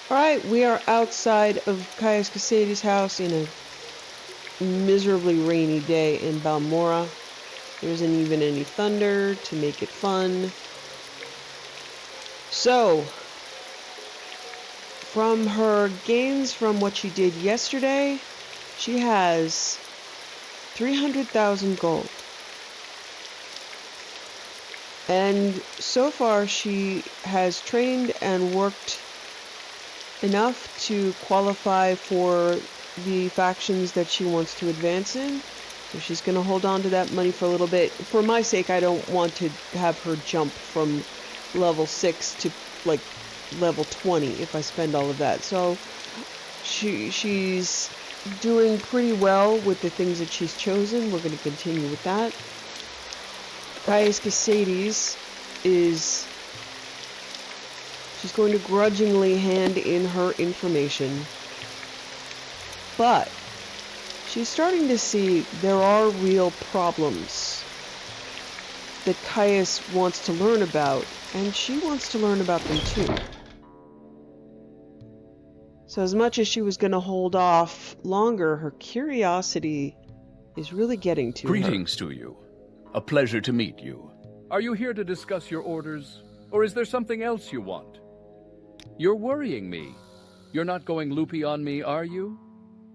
Alright, we are outside of Caius Casades' house in a miserably rainy day in Balmora. There isn't even any thunder to make it fun. So, from her gains from what she did yesterday, she has 300,000 gold. And so far she has trained and worked enough to qualify for the factions that she wants to advance in. So she's going to hold on to that money for a little bit. For my sake, I don't want to have her jump from level 6 to like level 20 if I spend all of that. So she's doing pretty well with the things that she's chosen. We're going to continue with that. Caius Casades is... she's going to grudgingly hand in her information. But she's starting to see there are real problems that Caius wants to learn about, and she wants to learn about them too. So as much as she was going to hold off longer, her curiosity is really getting to her. Greetings to you. A pleasure to meet you. Are you here to discuss your orders, or is there something else you want? You're worrying me. You're not going loopy on me, are you?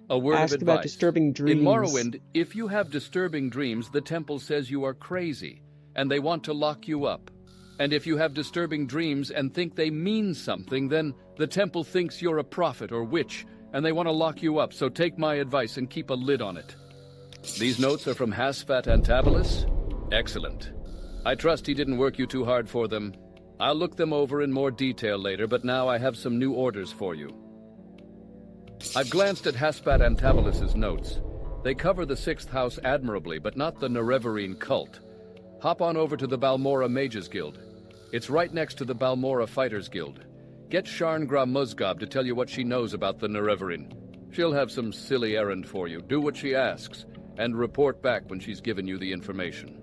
A word of advice. About disturbing dreams. In Morrowind, if you have disturbing dreams, the temple says you are crazy, and they want to lock you up. And if you have disturbing dreams and think they mean something, then the temple thinks you're a prophet or witch, and they want to lock you up, so take my advice and keep a lid on it. These notes are from Vassir-Didanat? Excellent. I trust he didn't work you too hard for them. I'll look them over in more detail later, but now I have some new orders for you. I've glanced at Vassir-Didanat's notes. They cover the 6th house admirably, but not the Nerevarine cult. Hop on over to the Balmora Mages Guild. It's right next to the Balmora Fighters Guild. Get Sharngra Musgob to tell you what she knows about the Nerevarine. She'll have some silly errand for you. Do what she asks, and report back when she's given you the information.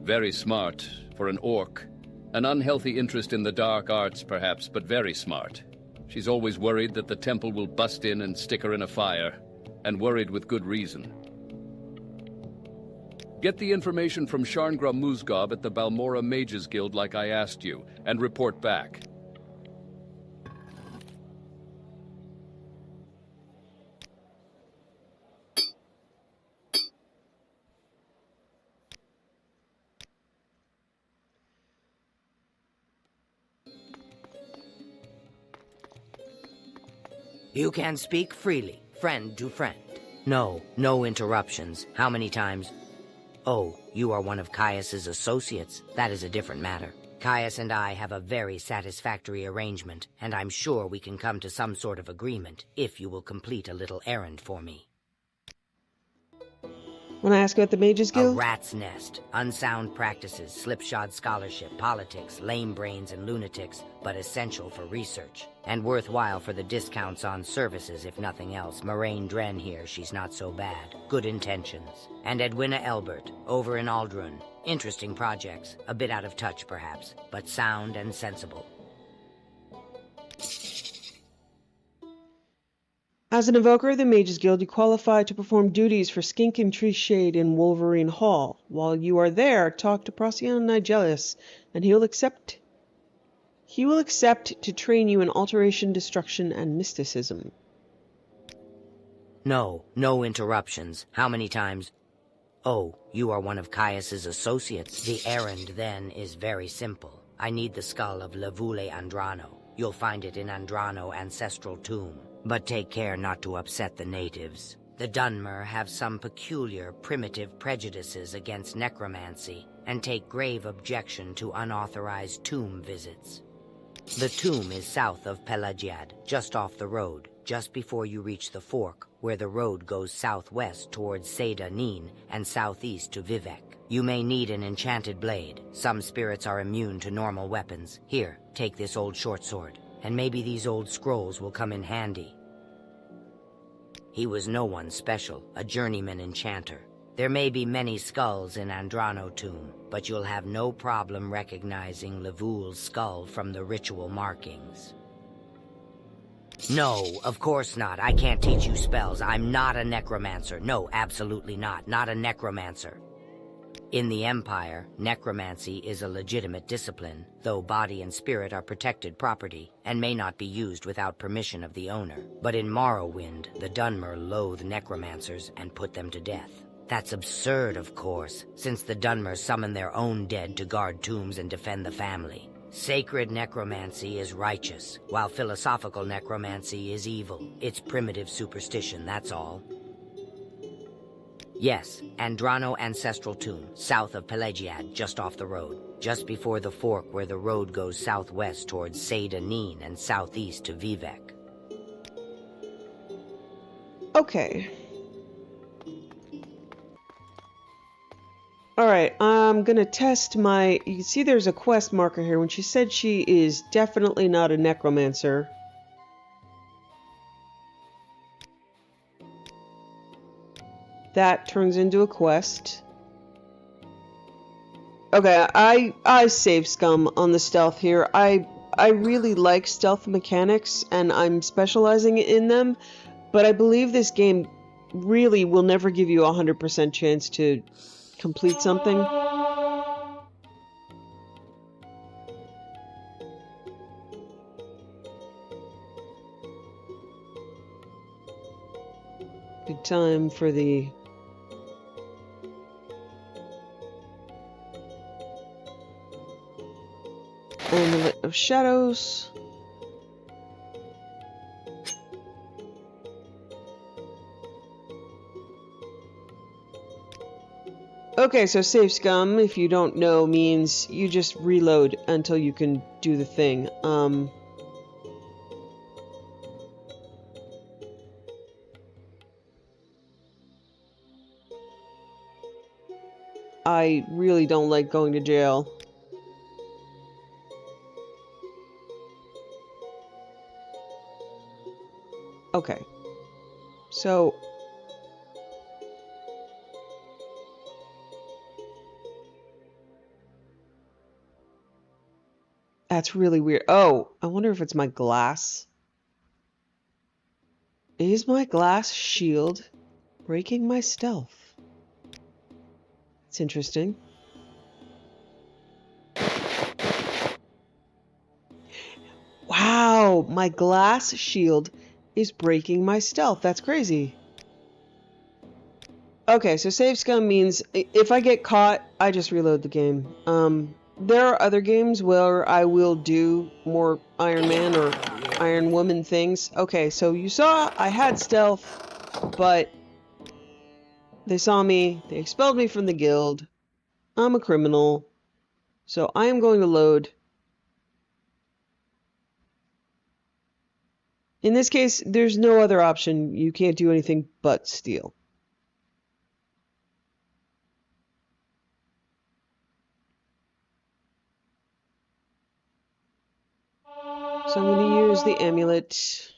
Very smart for an orc. An unhealthy interest in the dark arts, perhaps, but very smart. She's always worried that the temple will bust in and stick her in a fire, and worried with good reason. Get the information from Sharngra Musgob at the Balmora Mages Guild like I asked you, and report back. You can speak freely, friend to friend. No interruptions. How many times? Oh, you are one of Caius's associates. That is a different matter. Caius and I have a very satisfactory arrangement, and I'm sure we can come to some sort of agreement if you will complete a little errand for me. When I ask about the Mages Guild? A rat's nest. Unsound practices, slipshod scholarship, politics, lame brains and lunatics, but essential for research. And worthwhile for the discounts on services, if nothing else. Moraine Dren here, she's not so bad. Good intentions. And Edwina Elbert, over in Aldrun. Interesting projects. A bit out of touch, perhaps, but sound and sensible. As an evoker of the Mages Guild, you qualify to perform duties for Skink and Tree Shade in Wolverine Hall. While you are there, talk to Procyon Nigellus, and he will accept to train you in alteration, destruction, and mysticism. No interruptions. How many times? Oh, you are one of Caius's associates. The errand, then, is very simple. I need the skull of Levule Andrano. You'll find it in Andrano Ancestral Tomb. But take care not to upset the natives. The Dunmer have some peculiar, primitive prejudices against necromancy, and take grave objection to unauthorized tomb visits. The tomb is south of Pelagiad, just off the road, just before you reach the fork, where the road goes southwest towards Seda Neen and southeast to Vivek. You may need an enchanted blade. Some spirits are immune to normal weapons. Here, take this old short sword, and maybe these old scrolls will come in handy. He was no one special, a journeyman enchanter. There may be many skulls in Andrano Tomb, but you'll have no problem recognizing Levule's skull from the ritual markings. No, of course not. I can't teach you spells. I'm not a necromancer. No, absolutely not. Not a necromancer. In the Empire, necromancy is a legitimate discipline, though body and spirit are protected property and may not be used without permission of the owner. But in Morrowind, the Dunmer loathe necromancers and put them to death. That's absurd, of course, since the Dunmer summon their own dead to guard tombs and defend the family. Sacred necromancy is righteous, while philosophical necromancy is evil. It's primitive superstition, that's all. Yes, Andrano Ancestral Tomb, south of Pelagiad, just off the road. Just before the fork where the road goes southwest towards Nandeen and southeast to Vivek. Okay. Alright, I'm gonna test my... You can see there's a quest marker here. When she said she is definitely not a necromancer. That turns into a quest. Okay, I save scum on the stealth here. I really like stealth mechanics, and I'm specializing in them, but I believe this game really will never give you a 100% chance to complete something. Good time for the... Amulet of Shadows. Okay, so save scum, if you don't know, means you just reload until you can do the thing. I really don't like going to jail. Okay. So... That's really weird. Oh, I wonder if it's my glass. Is my glass shield breaking my stealth? It's interesting. Wow, my glass shield is breaking my stealth. That's crazy. Okay, so save scum means if I get caught, I just reload the game. There are other games where I will do more Iron Man or Iron Woman things. Okay, so you saw I had stealth, but they saw me, they expelled me from the guild. I'm a criminal, so I am going to load. In this case, there's no other option. You can't do anything but steal. So I'm going to use the amulet.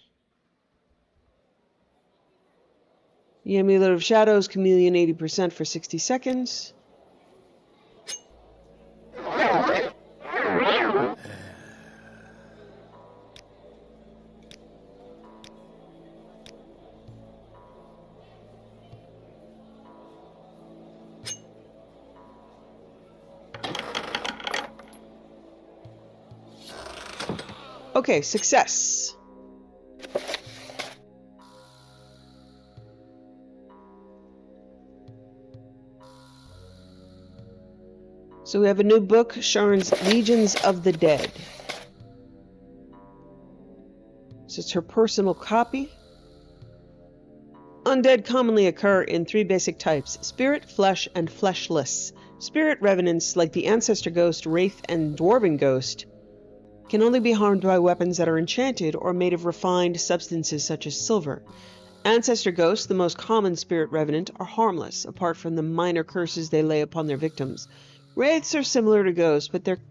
The Amulet of Shadows, Chameleon 80% for 60 seconds. Okay, success. So we have a new book, Sharon's Legions of the Dead. So it's her personal copy. Undead commonly occur in three basic types: spirit, flesh, and fleshless. Spirit revenants, like the Ancestor Ghost, Wraith, and Dwarven Ghost, can only be harmed by weapons that are enchanted or made of refined substances such as silver. Ancestor Ghosts, the most common spirit revenant, are harmless, apart from the minor curses they lay upon their victims. Wraiths are similar to ghosts, but they're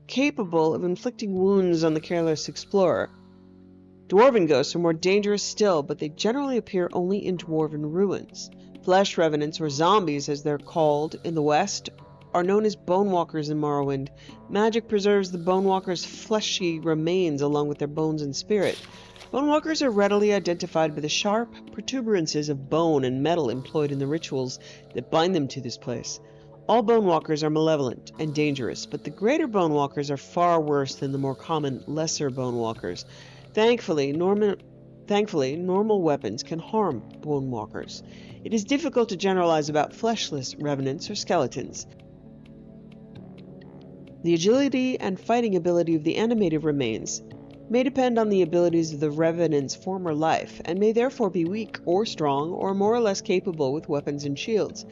capable of inflicting wounds on the careless explorer. Dwarven ghosts are more dangerous still, but they generally appear only in dwarven ruins. Flesh revenants, or zombies as they're called in the West, are known as bonewalkers in Morrowind. Magic preserves the bonewalkers' fleshy remains along with their bones and spirit. Bonewalkers are readily identified by the sharp protuberances of bone and metal employed in the rituals that bind them to this place. All bonewalkers are malevolent and dangerous, but the greater bonewalkers are far worse than the more common lesser bonewalkers. Thankfully, normal weapons can harm bonewalkers. It is difficult to generalize about fleshless revenants or skeletons. The agility and fighting ability of the animated remains may depend on the abilities of the revenant's former life, and may therefore be weak or strong or more or less capable with weapons and shields.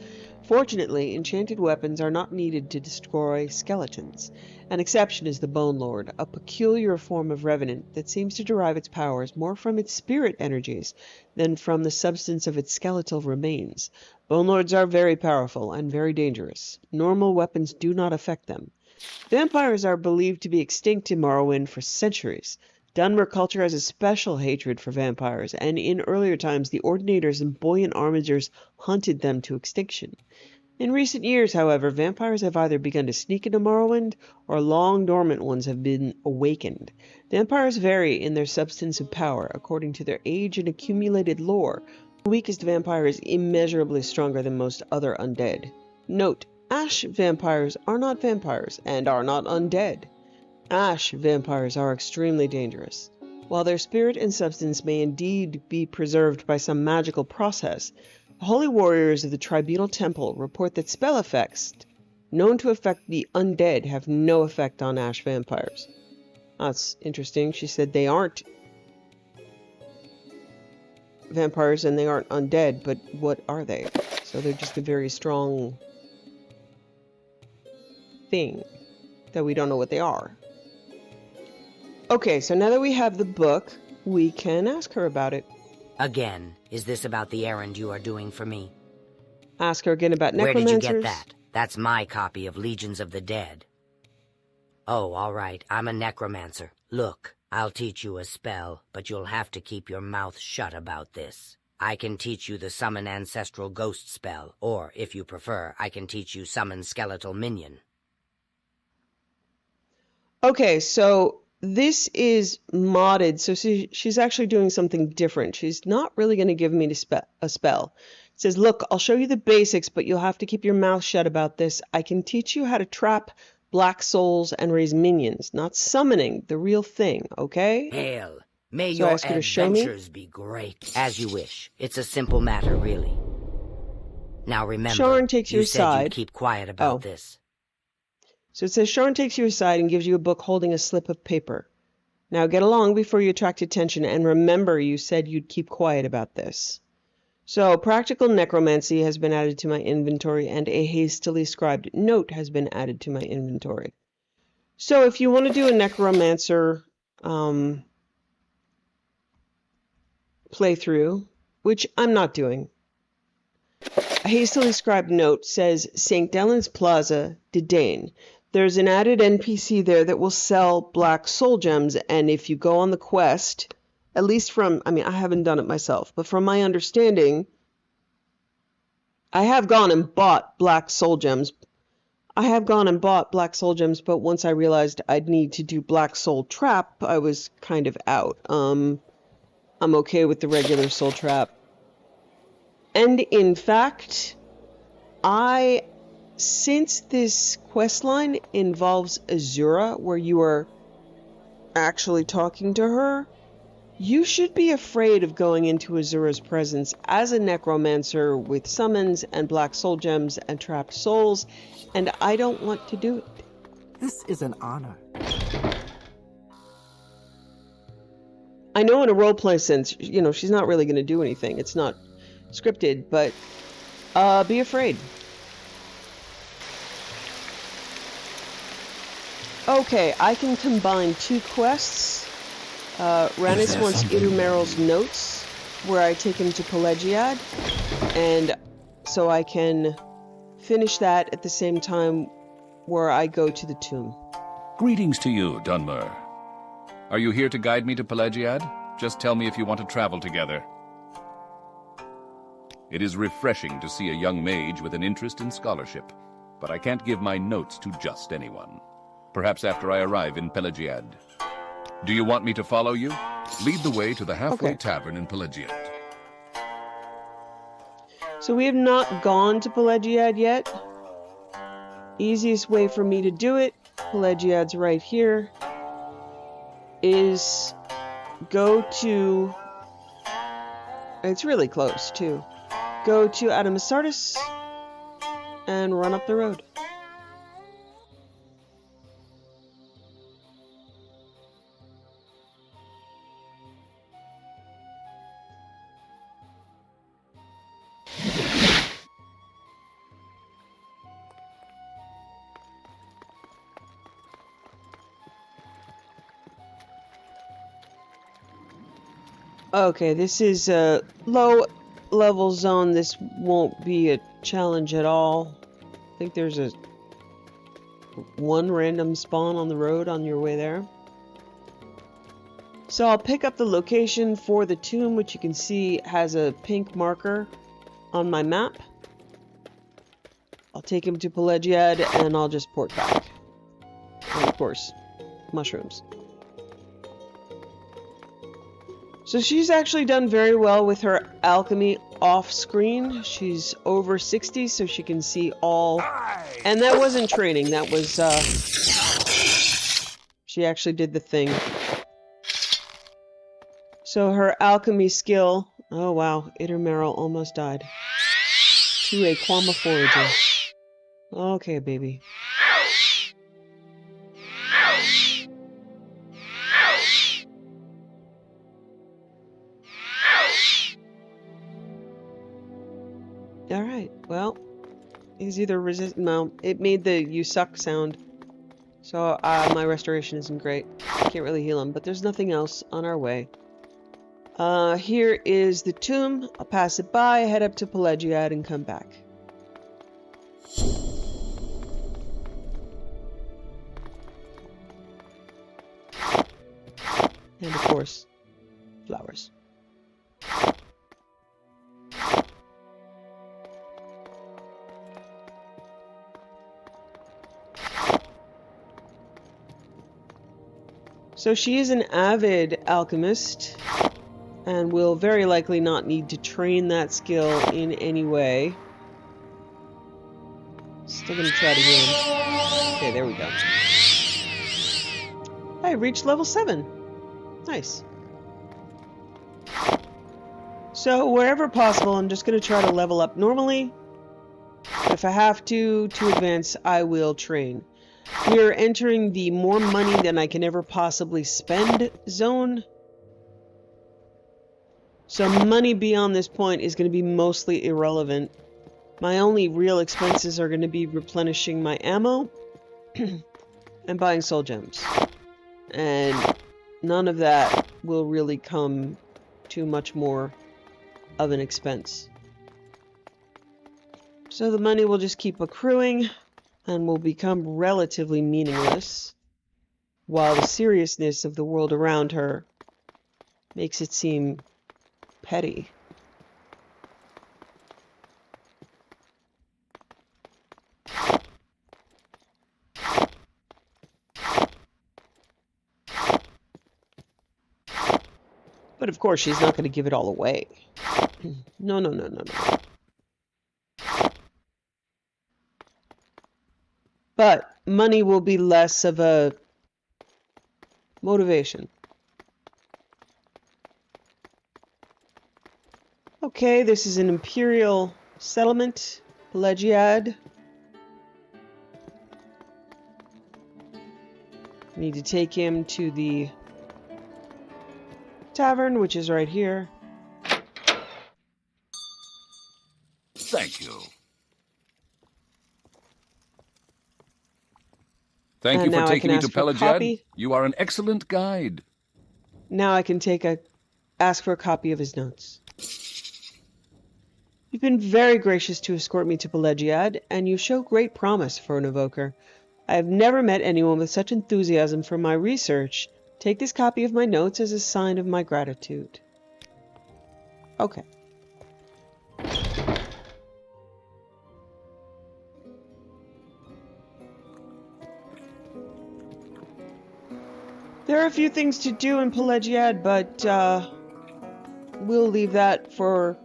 Fortunately, enchanted weapons are not needed to destroy skeletons. An exception is the Bone Lord, a peculiar form of revenant that seems to derive its powers more from its spirit energies than from the substance of its skeletal remains. Bone Lords are very powerful and very dangerous. Normal weapons do not affect them. Vampires are believed to be extinct in Morrowind for centuries. Dunmer culture has a special hatred for vampires, and in earlier times the Ordinators and Buoyant Armigers hunted them to extinction. In recent years, however, vampires have either begun to sneak into Morrowind, or long-dormant ones have been awakened. Vampires vary in their substance and power, according to their age and accumulated lore. The weakest vampire is immeasurably stronger than most other undead. Note: Ash vampires are not vampires, and are not undead. Ash vampires are extremely dangerous. While their spirit and substance may indeed be preserved by some magical process, the holy warriors of the Tribunal Temple report that spell effects known to affect the undead have no effect on ash vampires. That's interesting. She said they aren't vampires and they aren't undead, but what are they? So they're just a very strong thing that we don't know what they are. Okay, so now that we have the book, we can ask her about it. Again, is this about the errand you are doing for me? Ask her again about necromancers. Where did you get that? That's my copy of Legions of the Dead. Oh, all right, I'm a necromancer. Look, I'll teach you a spell, but you'll have to keep your mouth shut about this. I can teach you the Summon Ancestral Ghost spell, or, if you prefer, I can teach you Summon Skeletal Minion. Okay, so this is modded, so she's actually doing something different. She's not really going to give me a spell. It says, look, I'll show you the basics, but you'll have to keep your mouth shut about this. I can teach you how to trap black souls and raise minions, not summoning, the real thing, okay? Hail! May So your ask her to show me? adventures be great. As you wish. It's a simple matter, really. Now remember, Sharon takes you you said aside. you'd keep quiet about this. So it says, Sharon takes you aside and gives you a book holding a slip of paper. Now get along before you attract attention, and remember you said you'd keep quiet about this. So, practical necromancy has been added to my inventory, and a hastily scribed note has been added to my inventory. So if you want to do a necromancer playthrough, which I'm not doing, a hastily scribed note says St. Delans Plaza, Didane. There's an added NPC there that will sell black soul gems, and if you go on the quest, at least from, I haven't done it myself, but from my understanding, I have gone and bought black soul gems. But once I realized I'd need to do black soul trap, I was kind of out. I'm okay with the regular soul trap. And in fact, since this questline involves Azura, where you are actually talking to her, you should be afraid of going into Azura's presence as a necromancer with summons and black soul gems and trapped souls, and I don't want to do it. This is an honor. I know in a roleplay sense, she's not really going to do anything. It's not scripted, but be afraid. Okay, I can combine two quests. Rannis wants Idumeryl's notes, where I take him to Pelagiad, and so I can finish that at the same time where I go to the tomb. Greetings to you, Dunmer. Are you here to guide me to Pelagiad? Just tell me if you want to travel together. It is refreshing to see a young mage with an interest in scholarship, but I can't give my notes to just anyone. Perhaps after I arrive in Pelagiad. Do you want me to follow you? Lead the way to the halfway Okay. tavern in Pelagiad. So we have not gone to Pelagiad yet. Easiest way for me to do it, Pelagiad's right here, is go to... It's really close, too. Go to Adamasartis and run up the road. Okay, this is a low-level zone. This won't be a challenge at all. I think there's one random spawn on the road on your way there. So I'll pick up the location for the tomb, which you can see has a pink marker on my map. I'll take him to Pelagiad and I'll just port back. And of course, mushrooms. So she's actually done very well with her alchemy off screen. She's over 60, so she can see all. And that wasn't training, that was, she actually did the thing. So her alchemy skill, oh wow, Idermeryl almost died. To a Quama Forager. Okay, baby. Alright, well, he's either no, it made the you suck sound. So my restoration isn't great. Can't really heal him, but there's nothing else on our way. Here is the tomb. I'll pass it by, head up to Pelagiad, and come back. And of course, flowers. So she is an avid alchemist, and will very likely not need to train that skill in any way. Still gonna try to heal him. Okay, there we go. I reached level 7. Nice. So wherever possible, I'm just gonna try to level up normally. But if I have to advance, I will train. We are entering the more money than I can ever possibly spend zone. So money beyond this point is going to be mostly irrelevant. My only real expenses are going to be replenishing my ammo and buying soul gems. And none of that will really come to much more of an expense. So the money will just keep accruing and will become relatively meaningless, while the seriousness of the world around her makes it seem petty. But of course, she's not going to give it all away. No, no, no, no, no. But money will be less of a motivation. Okay, this is an Imperial settlement, Pelagiad. Need to take him to the tavern, which is right here. Thank you. Thank you And for now I taking can me to ask for a Pelagiad. copy. You are an excellent guide. Now I can ask for a copy of his notes. You've been very gracious to escort me to Pelagiad, and you show great promise for an evoker. I have never met anyone with such enthusiasm for my research. Take this copy of my notes as a sign of my gratitude. Okay. There are a few things to do in Pelagiad, but we'll leave that for...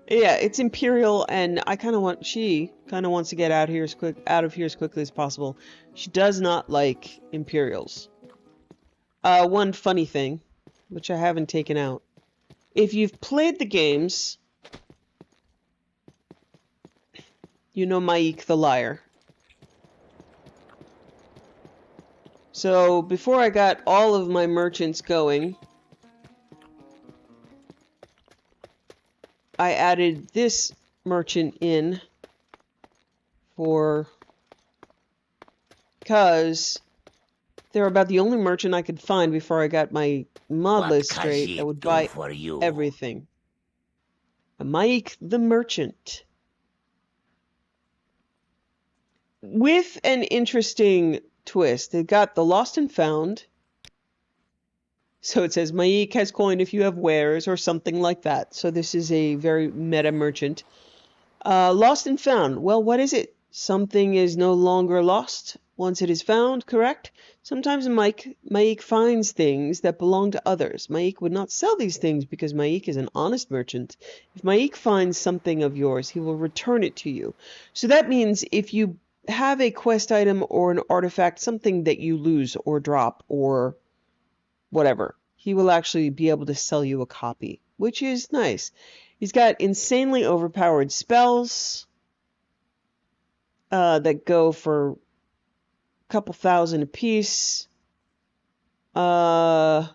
Yeah, it's Imperial, and I kind of want... She kind of wants to get out of here as quickly as possible. She does not like Imperials. One funny thing, which I haven't taken out. If you've played the games, you know Maik the Liar. So, before I got all of my merchants going, I added this merchant in because they're about the only merchant I could find before I got my mod list straight that would buy everything. Maik the Merchant. With an interesting twist. They got the Lost and Found. So it says, Maik has coin if you have wares or something like that. So this is a very meta merchant. Lost and Found. Well, what is it? Something is no longer lost once it is found, correct? Sometimes Maik finds things that belong to others. Maik would not sell these things because Maik is an honest merchant. If Maik finds something of yours, he will return it to you. So that means if you have a quest item or an artifact, something that you lose or drop or whatever, he will actually be able to sell you a copy, which is nice. He's got insanely overpowered spells that go for a couple thousand apiece. Some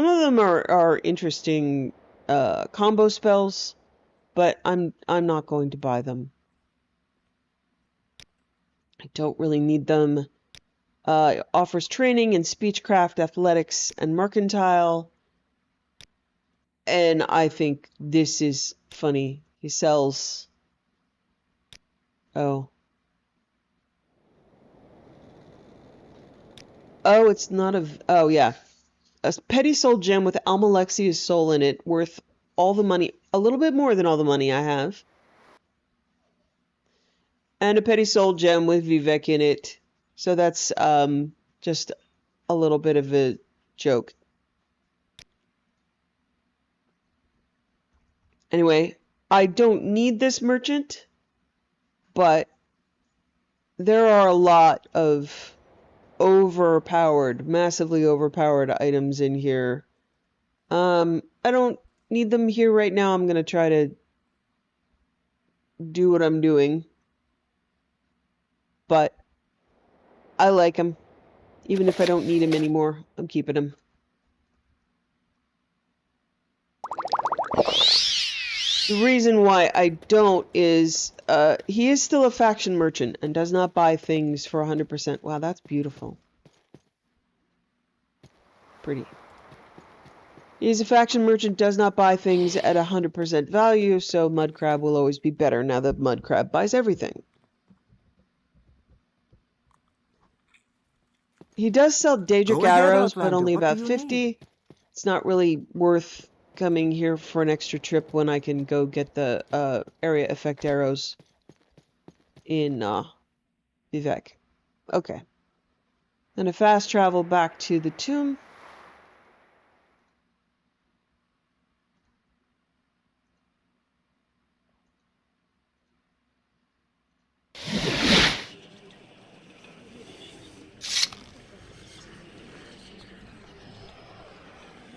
of them are interesting combo spells, but I'm not going to buy them. I don't really need them. Offers training in speechcraft, athletics, and mercantile. And I think this is funny. He sells... Oh, it's not a... Oh, yeah. A petty soul gem with Almalexia's soul in it, worth all the money... A little bit more than all the money I have. And a petty soul gem with Vivek in it. So that's just a little bit of a joke. Anyway, I don't need this merchant, but there are a lot of massively overpowered items in here. I don't need them here right now. I'm going to try to do what I'm doing. But I like them. Even if I don't need him anymore, I'm keeping him. The reason why I don't is he is still a faction merchant and does not buy things for 100%. Wow, that's beautiful. Pretty. He is a faction merchant, does not buy things at 100% value, so Mudcrab will always be better now that Mudcrab buys everything. He does sell Daedric arrows, but only about 50. It's not really worth coming here for an extra trip when I can go get the area effect arrows in Vivek. Okay. And a fast travel back to the tomb.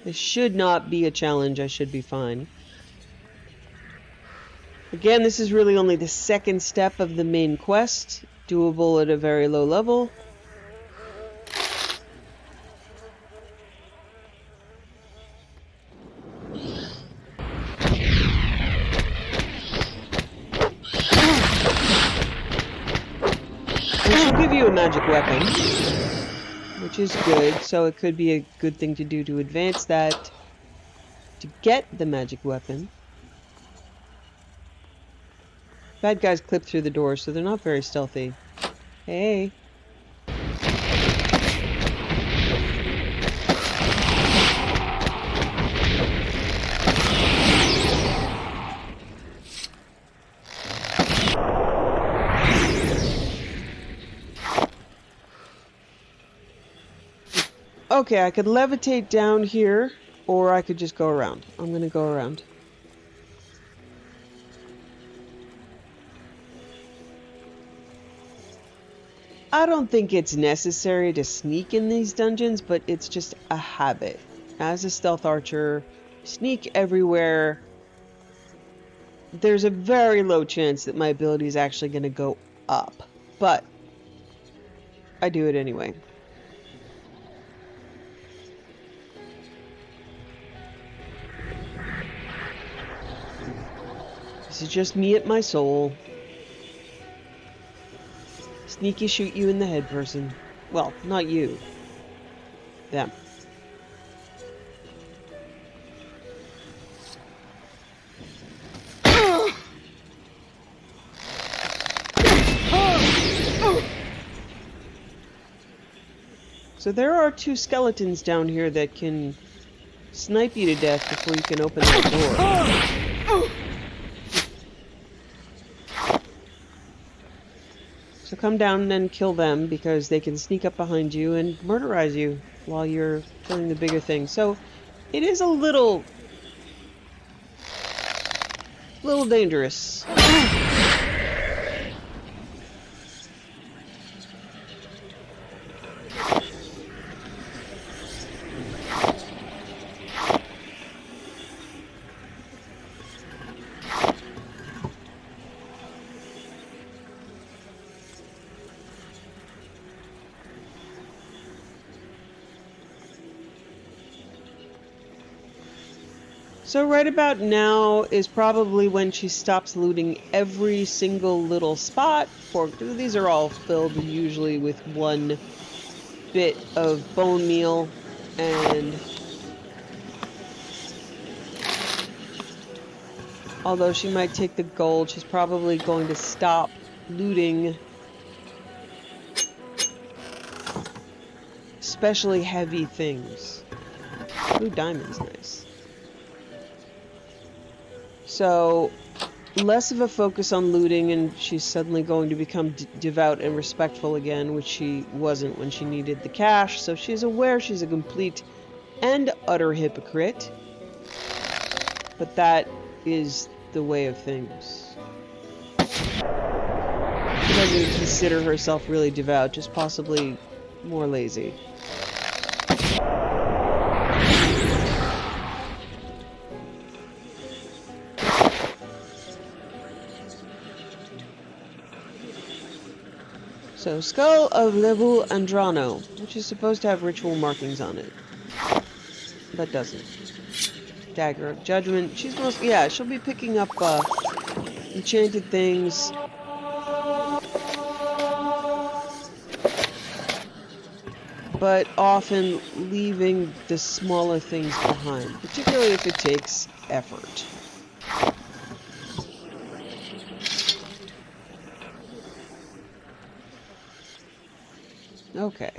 This should not be a challenge. I should be fine. Again, this is really only the second step of the main quest, doable at a very low level. It should give you a magic weapon, which is good, so it could be a good thing to do to advance that, to get the magic weapon. Bad guys clip through the door, so they're not very stealthy. Hey. Okay, I could levitate down here, or I could just go around. I'm gonna go around. I don't think it's necessary to sneak in these dungeons, but it's just a habit. As a stealth archer, sneak everywhere. There's a very low chance that my ability is actually going to go up, but I do it anyway. This is just me at my soul. Sneaky shoot you in the head person. Well, not you. Them. So there are two skeletons down here that can snipe you to death before you can open that door. So come down and kill them because they can sneak up behind you and murderize you while you're killing the bigger thing. So it is a little dangerous. So right about now is probably when she stops looting every single little spot. These are all filled usually with one bit of bone meal, and although she might take the gold, she's probably going to stop looting especially heavy things. Blue diamond's nice. So, less of a focus on looting, and she's suddenly going to become devout and respectful again, which she wasn't when she needed the cash, so she's aware she's a complete and utter hypocrite. But that is the way of things. She doesn't consider herself really devout, just possibly more lazy. So, Skull of Levu Andrano, which is supposed to have ritual markings on it. But doesn't. Dagger of Judgment. She'll be picking up enchanted things. But often leaving the smaller things behind, particularly if it takes effort. Okay.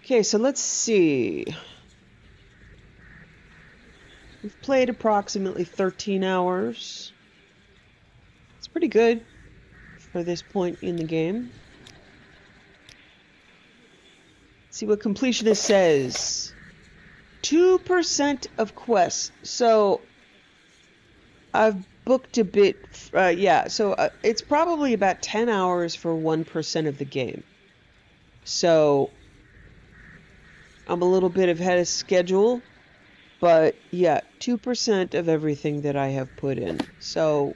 Okay, so let's see. We've played approximately 13 hours. It's pretty good for this point in the game. Let's see what completionist says. 2% of quests. So I've booked a bit. It's probably about 10 hours for 1% of the game. So I'm a little bit ahead of schedule. But yeah, 2% of everything that I have put in. So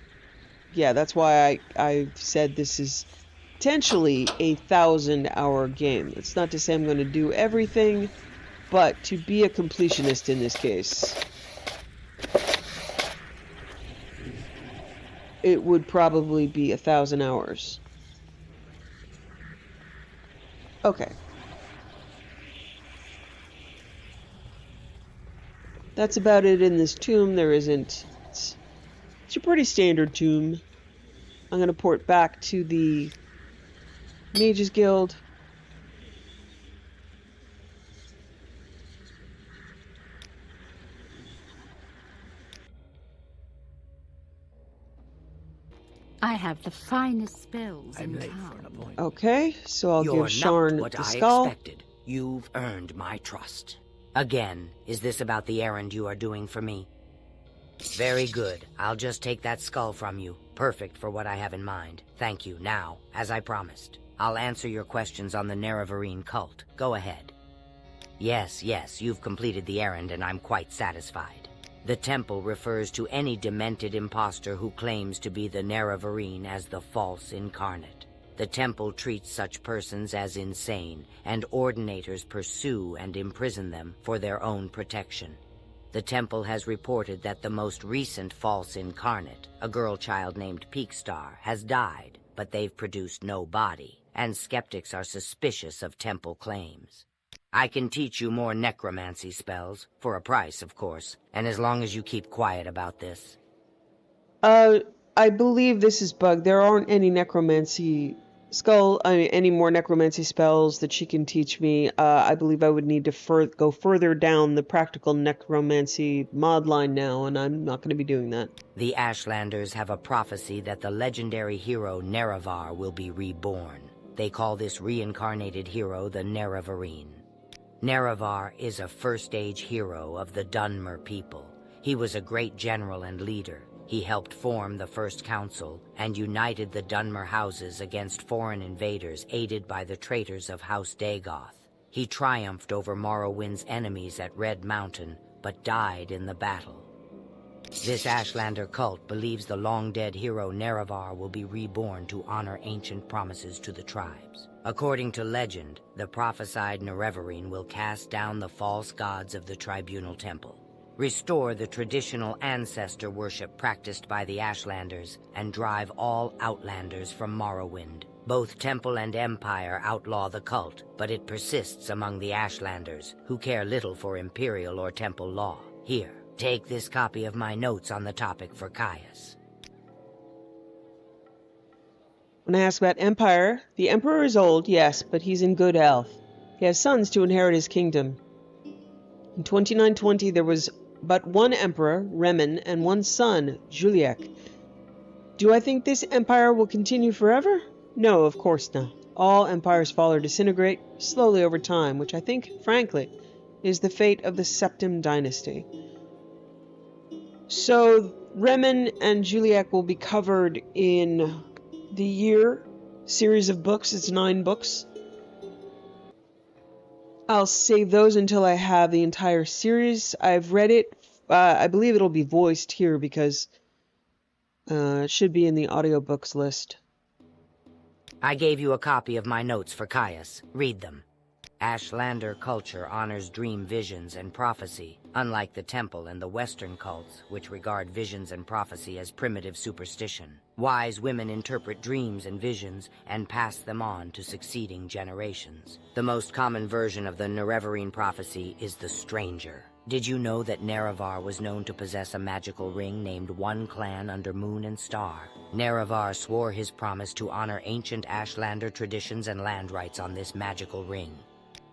yeah, that's why I said this is potentially a 1,000-hour game. It's not to say I'm going to do everything, but to be a completionist in this case, it would probably be 1,000 hours. Okay. That's about it in this tomb. There isn't... It's a pretty standard tomb. I'm going to port back to the Mages Guild. I have the finest spells in town. Okay, so I'll You're give Sharn not what the I skull. expected. You've earned my trust. Again, is this about the errand you are doing for me? Very good. I'll just take that skull from you. Perfect for what I have in mind. Thank you. Now, as I promised, I'll answer your questions on the Nerevarine cult. Go ahead. Yes, you've completed the errand and I'm quite satisfied. The temple refers to any demented impostor who claims to be the Nerevarine as the false incarnate. The temple treats such persons as insane, and ordinators pursue and imprison them for their own protection. The temple has reported that the most recent false incarnate, a girl child named Peakstar, has died, but they've produced no body, and skeptics are suspicious of temple claims. I can teach you more necromancy spells, for a price, of course, and as long as you keep quiet about this. I believe this is bugged. There aren't any any more necromancy spells that she can teach me. I believe I would need to go further down the practical necromancy mod line now, and I'm not going to be doing that. The Ashlanders have a prophecy that the legendary hero Nerevar will be reborn. They call this reincarnated hero the Nerevarine. Nerevar is a first-age hero of the Dunmer people. He was a great general and leader. He helped form the First Council and united the Dunmer houses against foreign invaders aided by the traitors of House Dagoth. He triumphed over Morrowind's enemies at Red Mountain, but died in the battle. This Ashlander cult believes the long-dead hero Nerevar will be reborn to honor ancient promises to the tribes. According to legend, the prophesied Nerevarine will cast down the false gods of the Tribunal Temple, restore the traditional ancestor worship practiced by the Ashlanders, and drive all Outlanders from Morrowind. Both Temple and Empire outlaw the cult, but it persists among the Ashlanders, who care little for Imperial or Temple law. Here, take this copy of my notes on the topic for Caius. When I ask about Empire, the Emperor is old, yes, but he's in good health. He has sons to inherit his kingdom. In 2920, there was but one Emperor, Remen, and one son, Juliek. Do I think this Empire will continue forever? No, of course not. All empires fall or disintegrate slowly over time, which I think, frankly, is the fate of the Septim Dynasty. So, Remen and Juliek will be covered in the Year series of books. It's 9 books. I'll save those until I have the entire series. I've read it. I believe it'll be voiced here because it should be in the audiobooks list. I gave you a copy of my notes for Caius. Read them. Ashlander culture honors dream visions and prophecy, unlike the Temple and the Western cults, which regard visions and prophecy as primitive superstition. Wise women interpret dreams and visions and pass them on to succeeding generations. The most common version of the Nerevarine prophecy is the Stranger. Did you know that Nerevar was known to possess a magical ring named One Clan under Moon and Star? Nerevar swore his promise to honor ancient Ashlander traditions and land rights on this magical ring.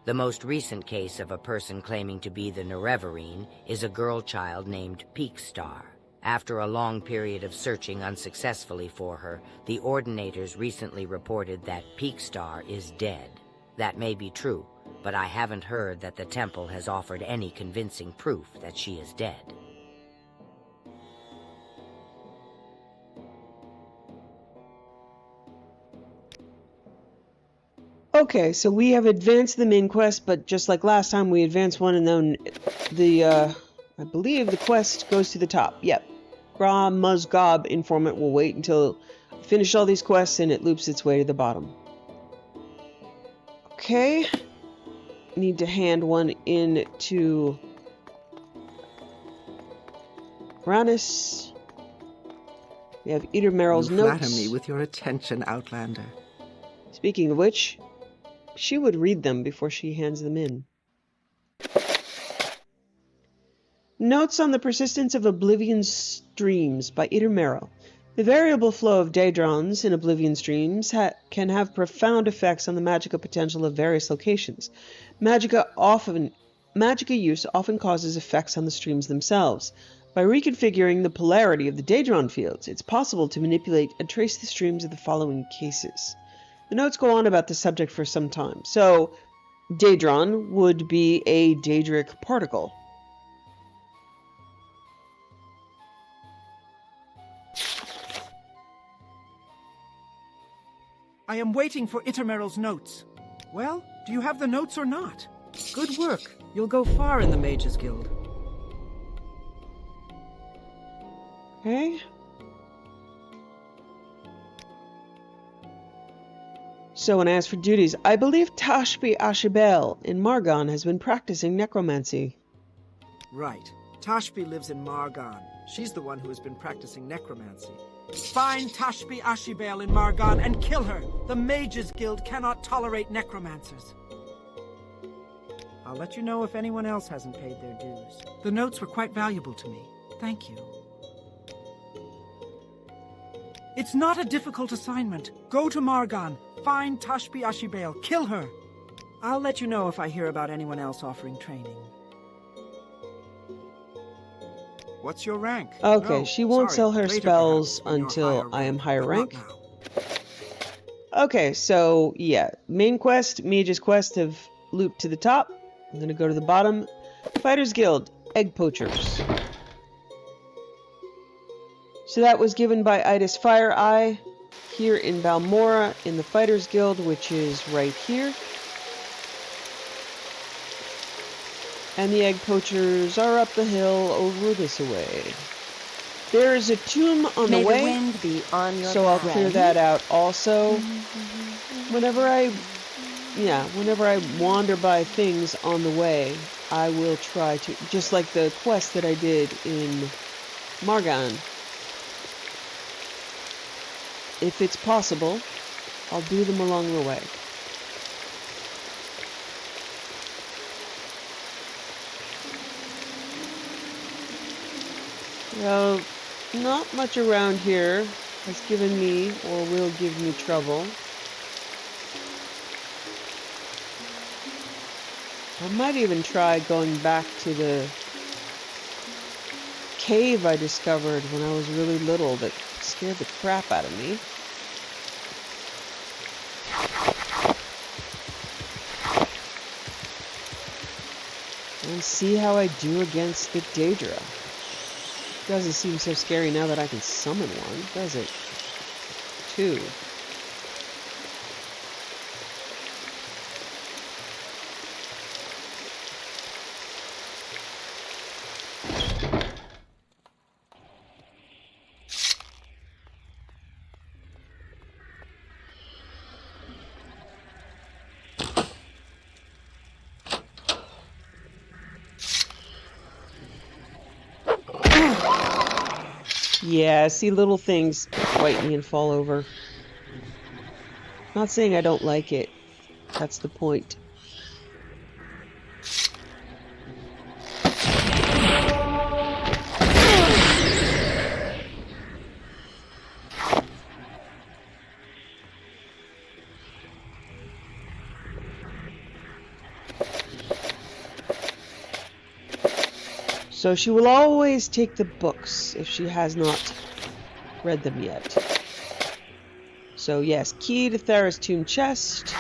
The most recent case of a person claiming to be the Nerevarine is a girl child named Peakstar. After a long period of searching unsuccessfully for her, the Ordinators recently reported that Peakstar is dead. That may be true, but I haven't heard that the Temple has offered any convincing proof that she is dead. Okay, so we have advanced the main quest, but just like last time, we advanced one and then I believe the quest goes to the top. Yep. Gra Muzgob Informant will wait until I finish all these quests and it loops its way to the bottom. Okay. Need to hand one in to Rannis. We have Eater Merrill's You notes. flatter me with your attention, Outlander. Speaking of which, she would read them before she hands them in. Notes on the Persistence of Oblivion Streams by Eater Merrill. The variable flow of daedrons in Oblivion streams can have profound effects on the magicka potential of various locations. Magicka use often causes effects on the streams themselves. By reconfiguring the polarity of the Daedron fields, it's possible to manipulate and trace the streams of the following cases. The notes go on about the subject for some time. So, Daedron would be a Daedric particle. I am waiting for Itameryl's notes. Well, do you have the notes or not? Good work. You'll go far in the Mages Guild. Okay. So, when asked for duties, I believe Tashbi Ashibel in Margon has been practicing necromancy. Right. Tashbi lives in Margon. She's the one who has been practicing necromancy. Find Tashbi Ashibel in Margon and kill her! The Mages Guild cannot tolerate necromancers. I'll let you know if anyone else hasn't paid their dues. The notes were quite valuable to me. Thank you. It's not a difficult assignment. Go to Margon, find Tashbi Ashibel, kill her. I'll let you know if I hear about anyone else offering training. What's your rank? Okay, No, she won't sorry, sell her later spells perhaps, when you're until higher I am rank, higher but rank. not now. Okay, so yeah, main quest, Mage's Quest have looped to the top. I'm gonna go to the bottom. Fighters Guild, Egg Poachers. So that was given by Idis Fire Eye here in Balmora in the Fighters Guild, which is right here. And the Egg Poachers are up the hill over this way. There is a tomb on the way, wind be on your so I'll back. clear that out also. Whenever I wander by things on the way, I will try to, just like the quest that I did in Margon. If it's possible, I'll do them along the way. Well, not much around here has given me or will give me trouble. I might even try going back to the cave I discovered when I was really little that scared the crap out of me. And see how I do against the Daedra. Doesn't seem so scary now that I can summon one, does it? 2. Yeah, see little things bite me and fall over. Not saying I don't like it. That's the point. So she will always take the books if she has not read them yet. So yes, key to Thera's tomb chest.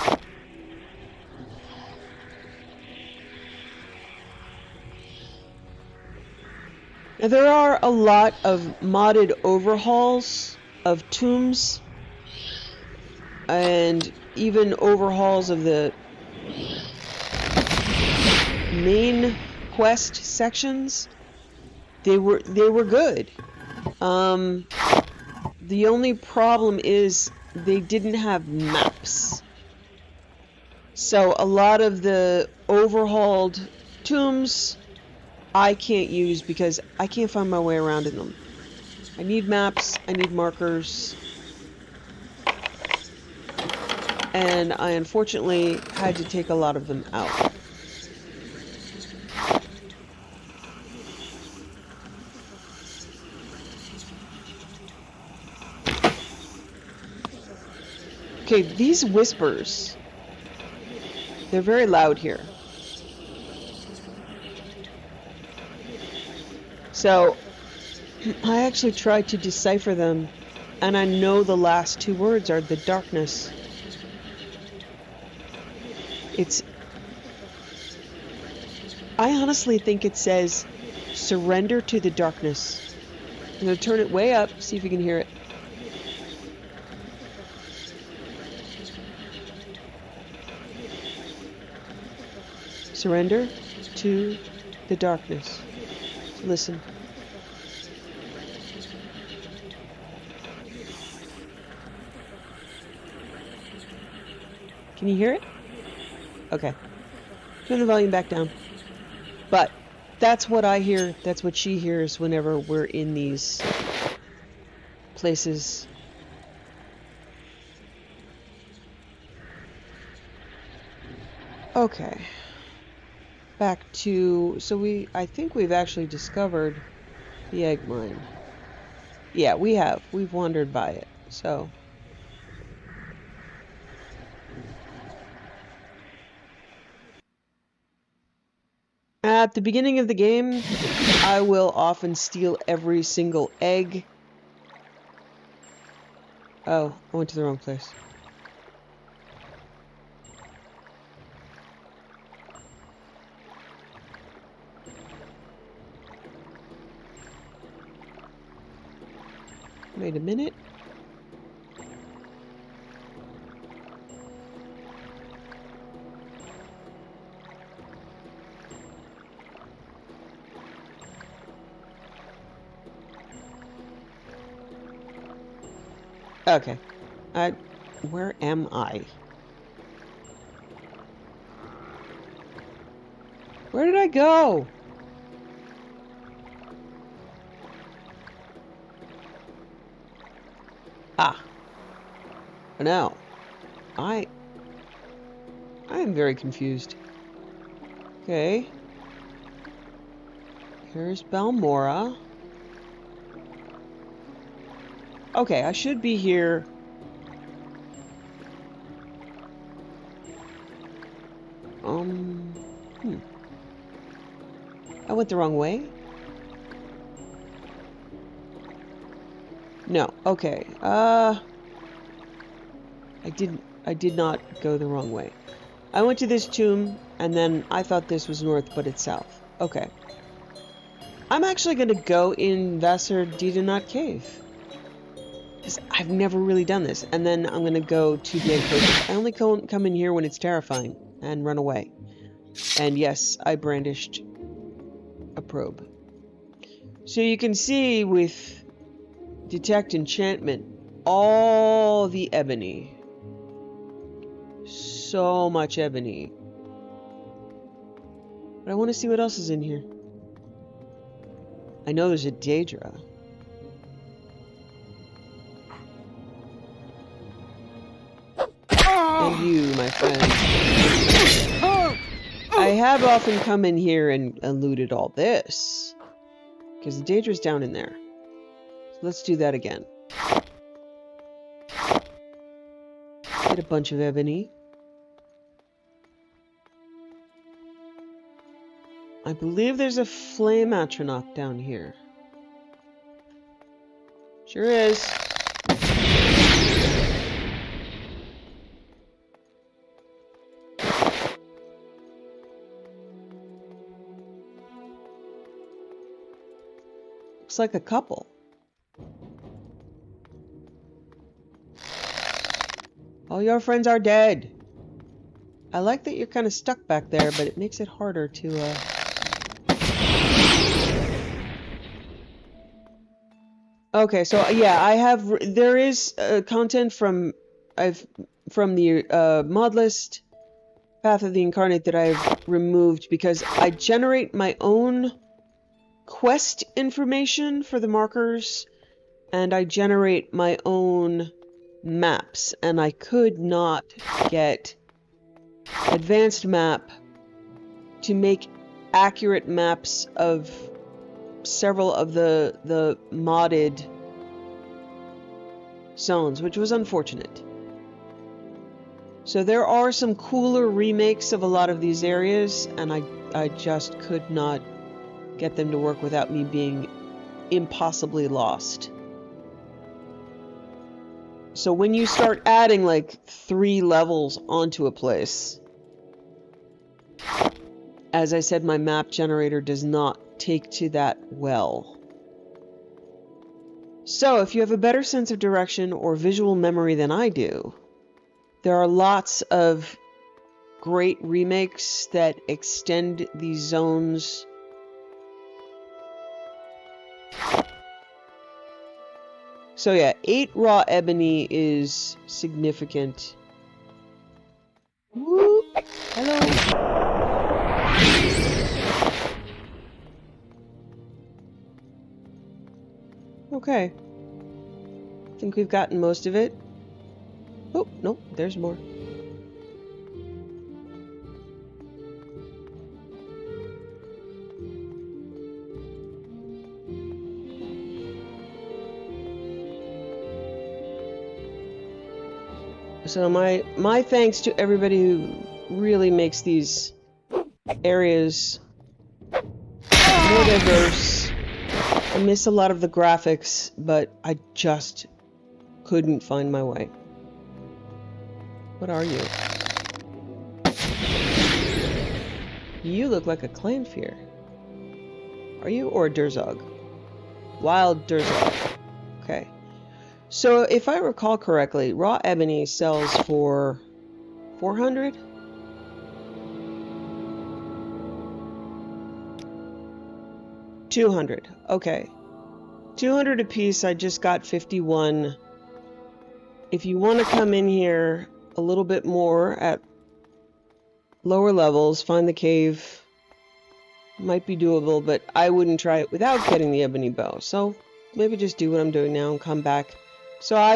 Now there are a lot of modded overhauls of tombs and even overhauls of the main quest sections. They were good. The only problem is they didn't have maps. So a lot of the overhauled tombs I can't use because I can't find my way around in them. I need maps, I need markers, and I unfortunately had to take a lot of them out. Okay, these whispers, they're very loud here. So, I actually tried to decipher them, and I know the last two words are the darkness. I honestly think it says, surrender to the darkness. I'm going to turn it way up, see if you can hear it. Surrender to the darkness. Listen. Can you hear it? Okay. Turn the volume back down. But that's what I hear. That's what she hears whenever we're in these places. Okay. Back to... So I think we've actually discovered the egg mine. Yeah, we have. We've wandered by it. So... At the beginning of the game, I will often steal every single egg. Oh, I went to the wrong place. Wait a minute. Okay. Where am I? Where did I go? Ah. Now, I am very confused. Okay. Here's Balmora. Okay, I should be here. I went the wrong way? No, okay. I did not go the wrong way. I went to this tomb, and then I thought this was north, but it's south. Okay. I'm actually going to go in Vassir-Didanat Cave. Because I've never really done this. And then I'm going to go to the egg place. I only come in here when it's terrifying, and run away. And yes, I brandished a probe. So you can see with Detect Enchantment, all the ebony. So much ebony. But I want to see what else is in here. I know there's a Daedra. And you, my friend. I have often come in here and looted all this. Because the Daedra's down in there. So let's do that again. Get a bunch of ebony. I believe there's a flame atronach down here. Sure is. Looks like a couple. All your friends are dead. I like that you're kind of stuck back there, but it makes it harder to, Okay, so yeah, there is content from the mod list Path of the Incarnate that I've removed because I generate my own quest information for the markers and I generate my own maps, and I could not get advanced map to make accurate maps of several of the modded zones, which was unfortunate. So there are some cooler remakes of a lot of these areas, and I just could not get them to work without me being impossibly lost. So when you start adding like 3 levels onto a place, as I said, my map generator does not take to that well. So if you have a better sense of direction or visual memory than I do, there are lots of great remakes that extend these zones. So yeah, 8 raw ebony is significant. Woo! Hello! Okay. I think we've gotten most of it. Oh, nope, there's more. So my thanks to everybody who really makes these areas more diverse. I miss a lot of the graphics, but I just couldn't find my way. What are you? You look like a Clanfear. Are you? Or a Durzog? Wild Durzog. Okay. So, if I recall correctly, raw ebony sells for 400? $200. Okay. 200 apiece, I just got 51. If you want to come in here a little bit more at lower levels, find the cave. Might be doable, but I wouldn't try it without getting the ebony bow. So, maybe just do what I'm doing now and come back. So I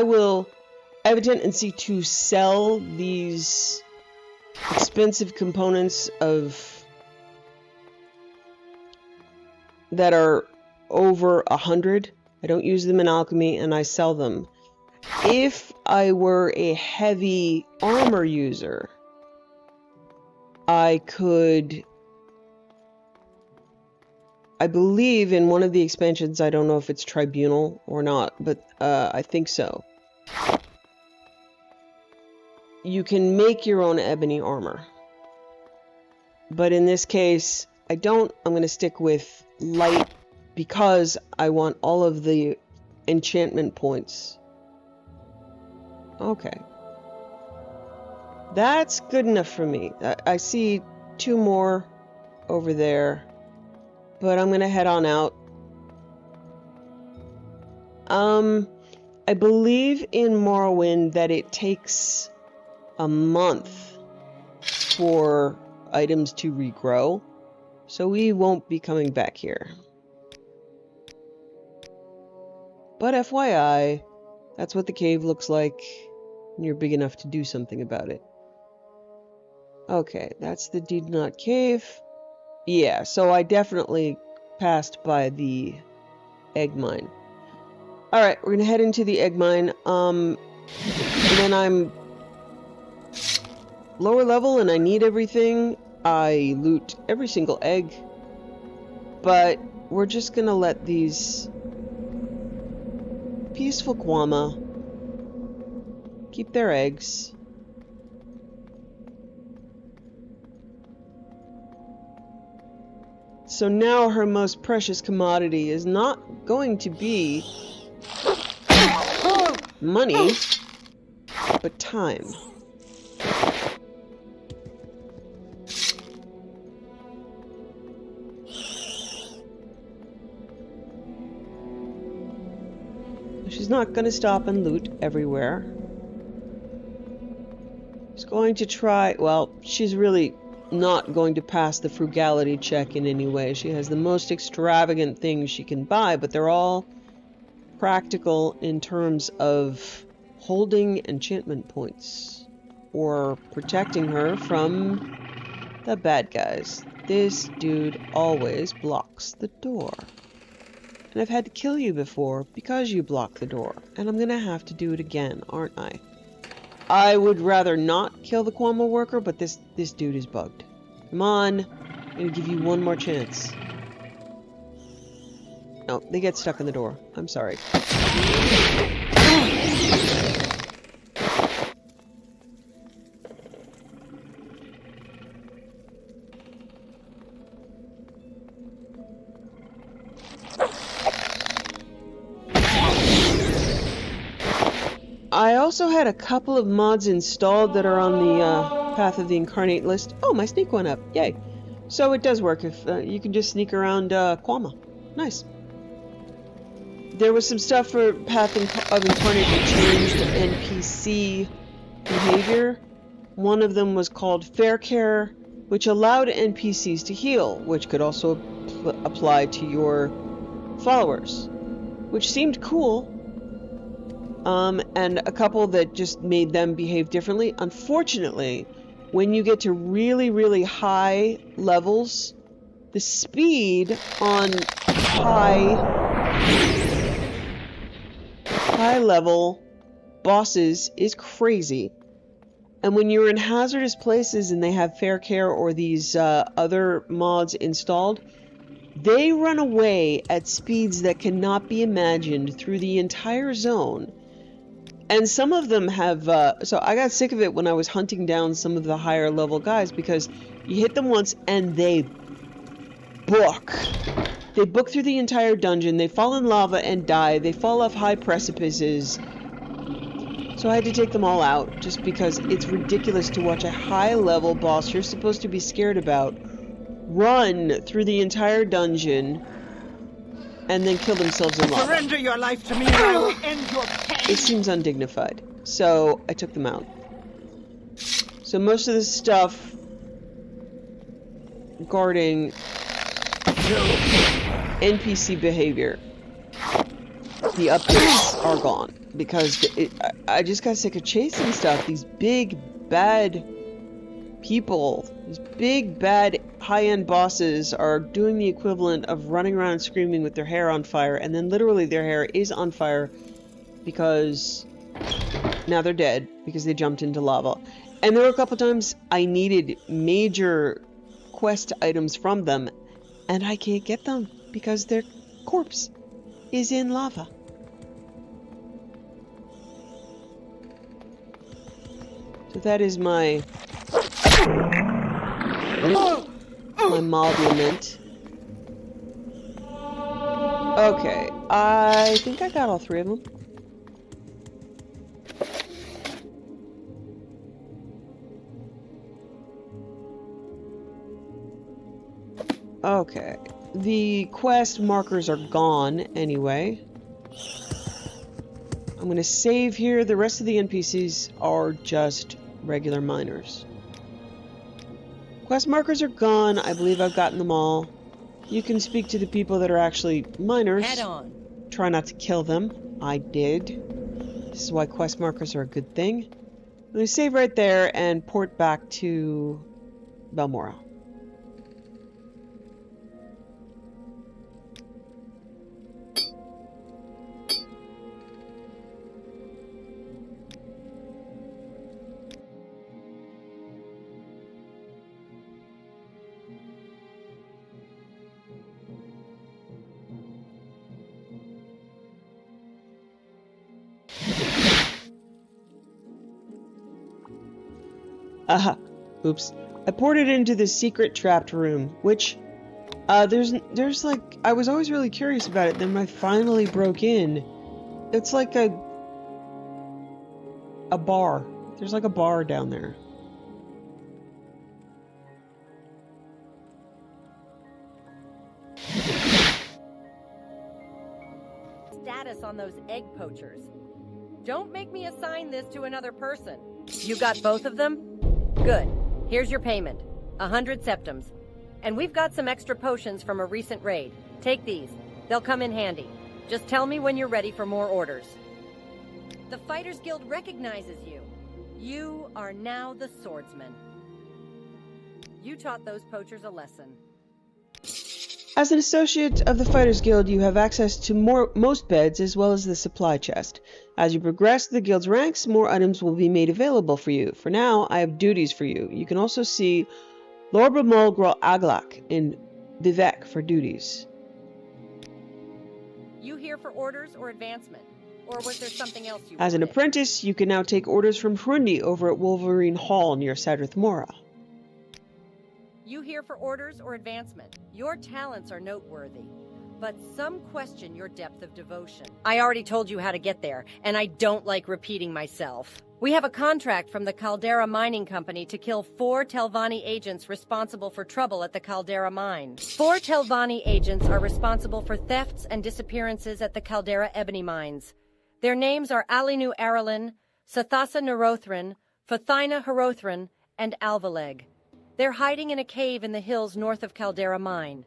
have a tendency to sell these expensive components that are over 100. I don't use them in alchemy, and I sell them. If I were a heavy armor user, I could... I believe in one of the expansions, I don't know if it's Tribunal or not, but I think so. You can make your own ebony armor. But in this case, I don't. I'm going to stick with light because I want all of the enchantment points. Okay. That's good enough for me. I see 2 more over there. But I'm going to head on out. I believe in Morrowind that it takes a month for items to regrow. So we won't be coming back here. But FYI, that's what the cave looks like. And you're big enough to do something about it. Okay, that's the Didanat Cave. Yeah, so I definitely passed by the egg mine. Alright, we're gonna head into the egg mine. And then I'm lower level and I need everything. I loot every single egg. But we're just gonna let these peaceful Kwama keep their eggs. So now her most precious commodity is not going to be money, but time. She's not going to stop and loot everywhere. She's going to try, well, she's really not going to pass the frugality check in any way. She has the most extravagant things she can buy, but they're all practical in terms of holding enchantment points or protecting her from the bad guys. This dude always blocks the door. And I've had to kill you before because you blocked the door. And I'm gonna have to do it again, aren't I? I would rather not kill the Kwama worker, but this dude is bugged. Come on. I'm gonna give you one more chance. No, they get stuck in the door. I'm sorry. I also had a couple of mods installed that are on the Path of the Incarnate list. Oh, my sneak went up. Yay. So it does work if you can just sneak around Quama. Nice. There was some stuff for Path of Incarnate that changed NPC behavior. One of them was called Fair Care, which allowed NPCs to heal, which could also apply to your followers, which seemed cool. And a couple that just made them behave differently. Unfortunately, when you get to really, really high levels, the speed on high level bosses is crazy. And when you're in hazardous places and they have Fair Care or these other mods installed, they run away at speeds that cannot be imagined through the entire zone. And some of them have, so I got sick of it when I was hunting down some of the higher level guys, because you hit them once and they book. They book through the entire dungeon, they fall in lava and die, they fall off high precipices. So I had to take them all out, just because it's ridiculous to watch a high level boss you're supposed to be scared about run through the entire dungeon and then kill themselves in lava. Surrender your life to me and I will end your pain! It seems undignified. So I took them out. So most of the stuff guarding NPC behavior, the updates are gone. Because I just got sick of chasing stuff. These big, bad people, these big, bad, high-end bosses are doing the equivalent of running around screaming with their hair on fire, and then literally their hair is on fire because now they're dead because they jumped into lava. And there were a couple times I needed major quest items from them, and I can't get them because their corpse is in lava. So that is my mod lament. Okay, I think I got all three of them. Okay, the quest markers are gone anyway. I'm going to save here. The rest of the NPCs are just regular miners. Quest markers are gone. I believe I've gotten them all. You can speak to the people that are actually miners. Head on. Try not to kill them. I did. This is why quest markers are a good thing. I'm going to save right there and port back to Balmora. Aha. Oops. I ported into the secret trapped room, which, there's like, I was always really curious about it, then when I finally broke in, it's like a bar. There's like a bar down there. Status on those egg poachers. Don't make me assign this to another person. You got both of them? Good. Here's your payment. 100 septums. And we've got some extra potions from a recent raid. Take these. They'll come in handy. Just tell me when you're ready for more orders. The Fighters Guild recognizes you. You are now the swordsman. You taught those poachers a lesson. As an associate of the Fighters Guild, you have access to most beds as well as the supply chest. As you progress the guild's ranks, more items will be made available for you. For now, I have duties for you. You can also see Lorba Mulgral Aglak in Vivek for duties. You here for orders or advancement? Or was there something else you As an wanted? apprentice, you can now take orders from Hrundi over at Wolverine Hall near Sadrith Mora. You here for orders or advancement? Your talents are noteworthy, but some question your depth of devotion. I already told you how to get there, and I don't like repeating myself. We have a contract from the Caldera Mining Company to kill 4 Telvanni agents responsible for trouble at the Caldera Mine. 4 Telvanni agents are responsible for thefts and disappearances at the Caldera Ebony Mines. Their names are Alinu Aralin, Sathasa Nerothrin, Fathina Herothrin, and Alvaleg. They're hiding in a cave in the hills north of Caldera Mine.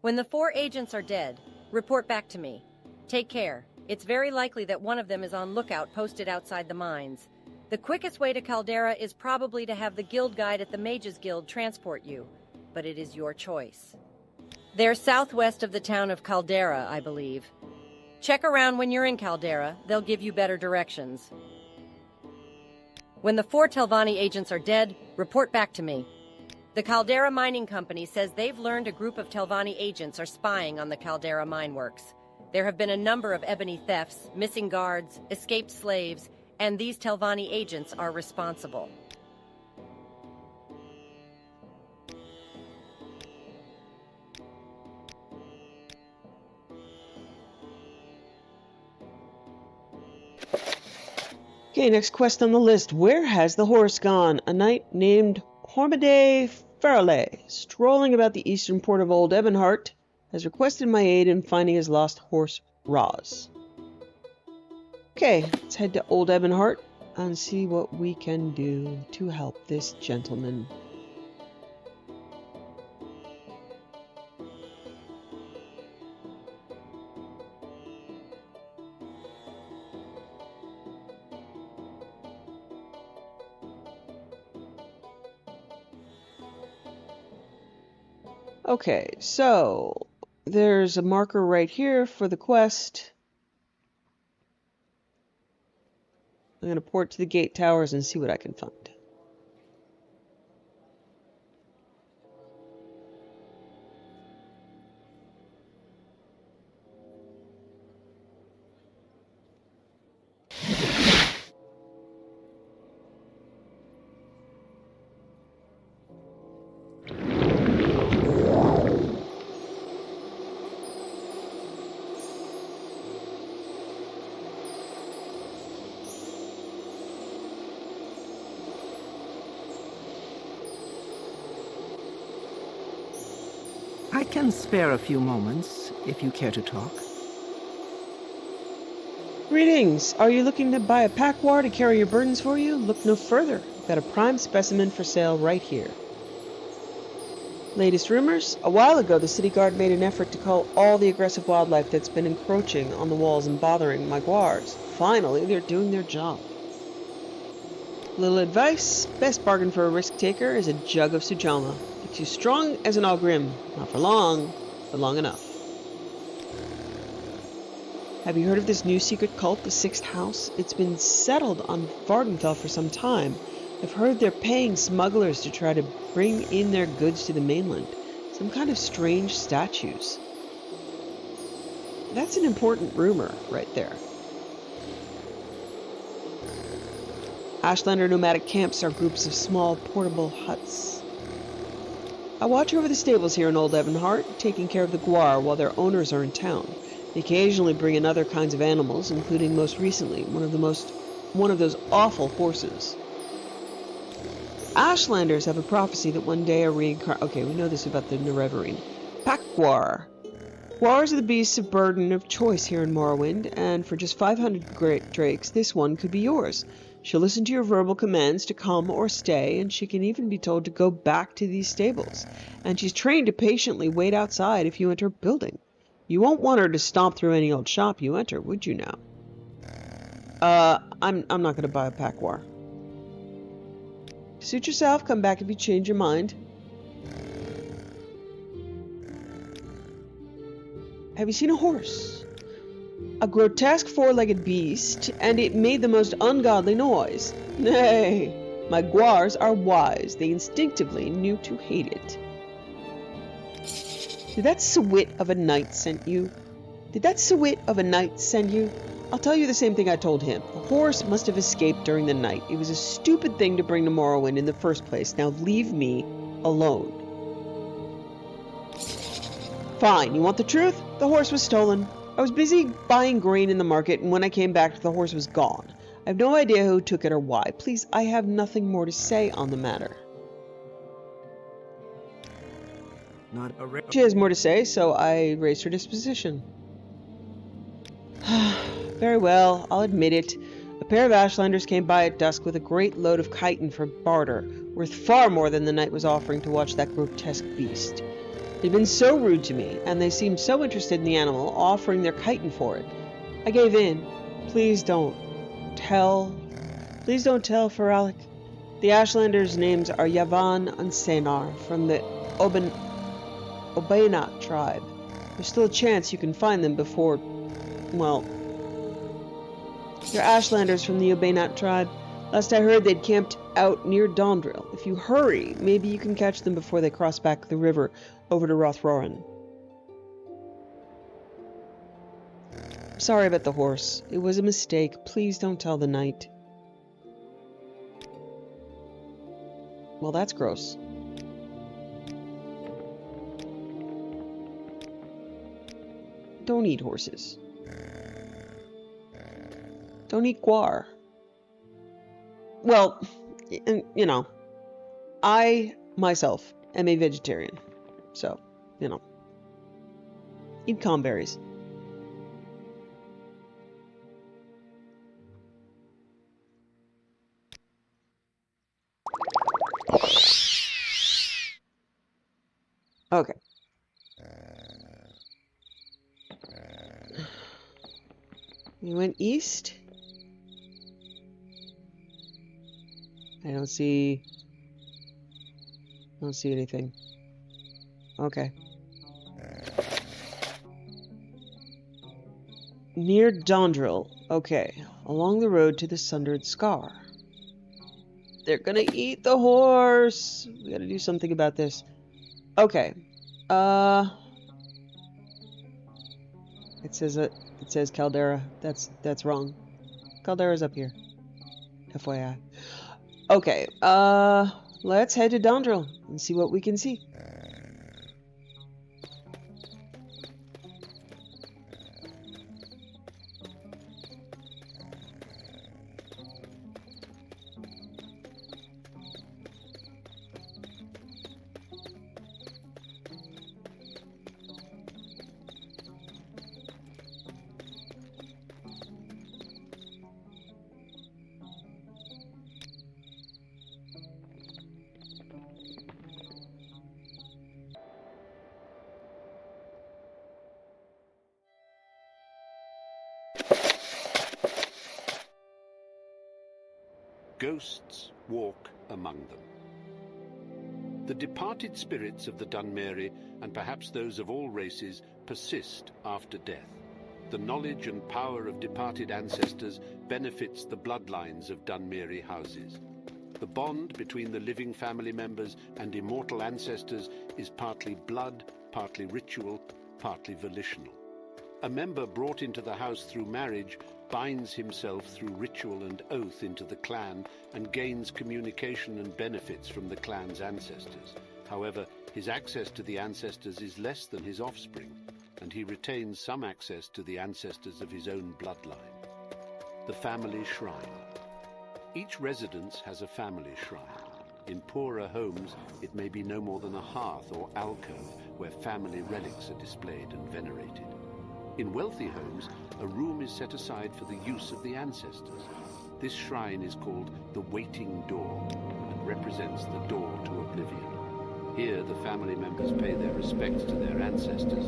When the 4 agents are dead, report back to me. Take care. It's very likely that one of them is on lookout posted outside the mines. The quickest way to Caldera is probably to have the guild guide at the Mages Guild transport you, but it is your choice. They're southwest of the town of Caldera, I believe. Check around when you're in Caldera, they'll give you better directions. When the 4 Telvanni agents are dead, report back to me. The Caldera Mining Company says they've learned a group of Telvanni agents are spying on the Caldera mine works. There have been a number of ebony thefts, missing guards, escaped slaves, and these Telvanni agents are responsible. Okay, next quest on the list. Where has the horse gone? A knight named Hormide Farley, strolling about the eastern port of Old Ebonheart, has requested my aid in finding his lost horse, Roz. Okay, let's head to Old Ebonheart and see what we can do to help this gentleman. Okay, so there's a marker right here for the quest. I'm going to port to the gate towers and see what I can find. I can spare a few moments, if you care to talk. Greetings! Are you looking to buy a packwar to carry your burdens for you? Look no further. We've got a prime specimen for sale right here. Latest rumors? A while ago, the city guard made an effort to cull all the aggressive wildlife that's been encroaching on the walls and bothering my guars. Finally, they're doing their job. Little advice: best bargain for a risk taker is a jug of Sujama. Makes you strong as an Algrim. Not for long, but long enough. Have you heard of this new secret cult, the Sixth House? It's been settled on Vardenfell for some time. I've heard they're paying smugglers to try to bring in their goods to the mainland. Some kind of strange statues. That's an important rumor right there. Ashlander nomadic camps are groups of small, portable huts. I watch over the stables here in Old Ebonheart, taking care of the guar while their owners are in town. They occasionally bring in other kinds of animals, including most recently one of those awful horses. Ashlanders have a prophecy that one day a okay, we know this about the Nerevarine. Pack guar. Guars are the beasts of burden of choice here in Morrowind, and for just 500 great drakes, this one could be yours. She'll listen to your verbal commands to come or stay, and she can even be told to go back to these stables. And she's trained to patiently wait outside if you enter a building. You won't want her to stomp through any old shop you enter, would you now? I'm not going to buy a packwar. Suit yourself, come back if you change your mind. Have you seen a horse? A grotesque four-legged beast, and it made the most ungodly noise. Nay, my guars are wise. They instinctively knew to hate it. Did that swit of a knight sent you? Did that swit of a knight send you? I'll tell you the same thing I told him. The horse must have escaped during the night. It was a stupid thing to bring to Morrowind in the first place. Now leave me alone. Fine, you want the truth? The horse was stolen. I was busy buying grain in the market, and when I came back, the horse was gone. I have no idea who took it or why. Please, I have nothing more to say on the matter. She has more to say, so I raised her disposition. Very well, I'll admit it. A pair of Ashlanders came by at dusk with a great load of chitin for barter, worth far more than the knight was offering to watch that grotesque beast. They'd been so rude to me, and they seemed so interested in the animal, offering their chitin for it. I gave in. Please don't tell, Feralic. The Ashlanders' names are Yavan and Senar, from the Ebonheart tribe. There's still a chance you can find them before, well, they're Ashlanders from the Ebonheart tribe. Last I heard, they'd camped out near Dondril. If you hurry, maybe you can catch them before they cross back the river over to Rothroran. Sorry about the horse. It was a mistake. Please don't tell the knight. Well, that's gross. Don't eat horses. Don't eat guar. Well, you know, I, myself, am a vegetarian. So, you know. Eat comberries. Okay. We went east. I don't see anything. Okay. Near Dondril. Okay. Along the road to the Sundered Scar. They're gonna eat the horse. We gotta do something about this. Okay. It says Caldera. That's wrong. Caldera's up here. FYI. Okay. Let's head to Dondril and see what we can see. Ghosts walk among them. The departed spirits of the Dunmeri, and perhaps those of all races, persist after death. The knowledge and power of departed ancestors benefits the bloodlines of Dunmeri houses. The bond between the living family members and immortal ancestors is partly blood, partly ritual, partly volitional. A member brought into the house through marriage binds himself through ritual and oath into the clan and gains communication and benefits from the clan's ancestors. However, his access to the ancestors is less than his offspring, and he retains some access to the ancestors of his own bloodline. The family shrine. Each residence has a family shrine. In poorer homes, it may be no more than a hearth or alcove where family relics are displayed and venerated. In wealthy homes, a room is set aside for the use of the ancestors. This shrine is called the Waiting Door and represents the door to oblivion. Here, the family members pay their respects to their ancestors.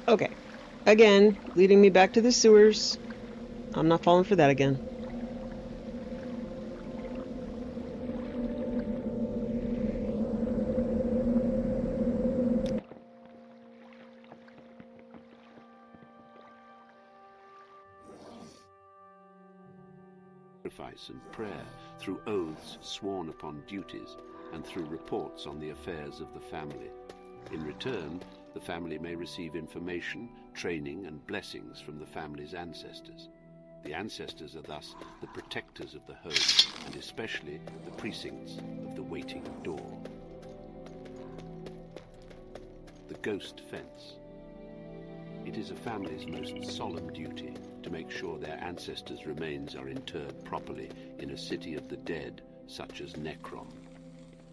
Okay. Again, leading me back to the sewers. I'm not falling for that again. Sacrifice and prayer, through oaths sworn upon duties, and through reports on the affairs of the family. In return, the family may receive information, training, and blessings from the family's ancestors. The ancestors are thus the protectors of the home, and especially the precincts of the waiting door. The ghost fence. It is a family's most solemn duty to make sure their ancestors' remains are interred properly in a city of the dead, such as Necrom.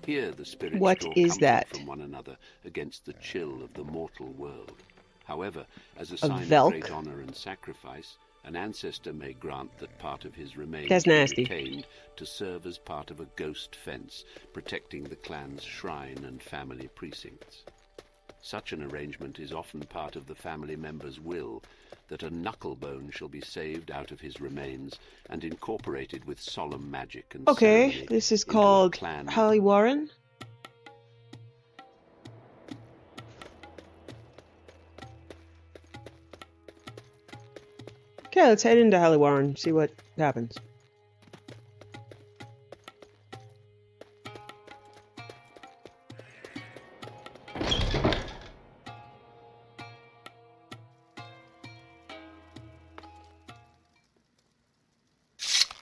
Here the spirits draw comfort from one another against the chill of the mortal world. However, as a sign of great honor and sacrifice, an ancestor may grant that part of his remains be retained to serve as part of a ghost fence, protecting the clan's shrine and family precincts. Such an arrangement is often part of the family member's will, that a knucklebone shall be saved out of his remains and incorporated with solemn magic and ceremony. Okay, this is called Halliwarren. Okay, let's head into Halliwarren, see what happens.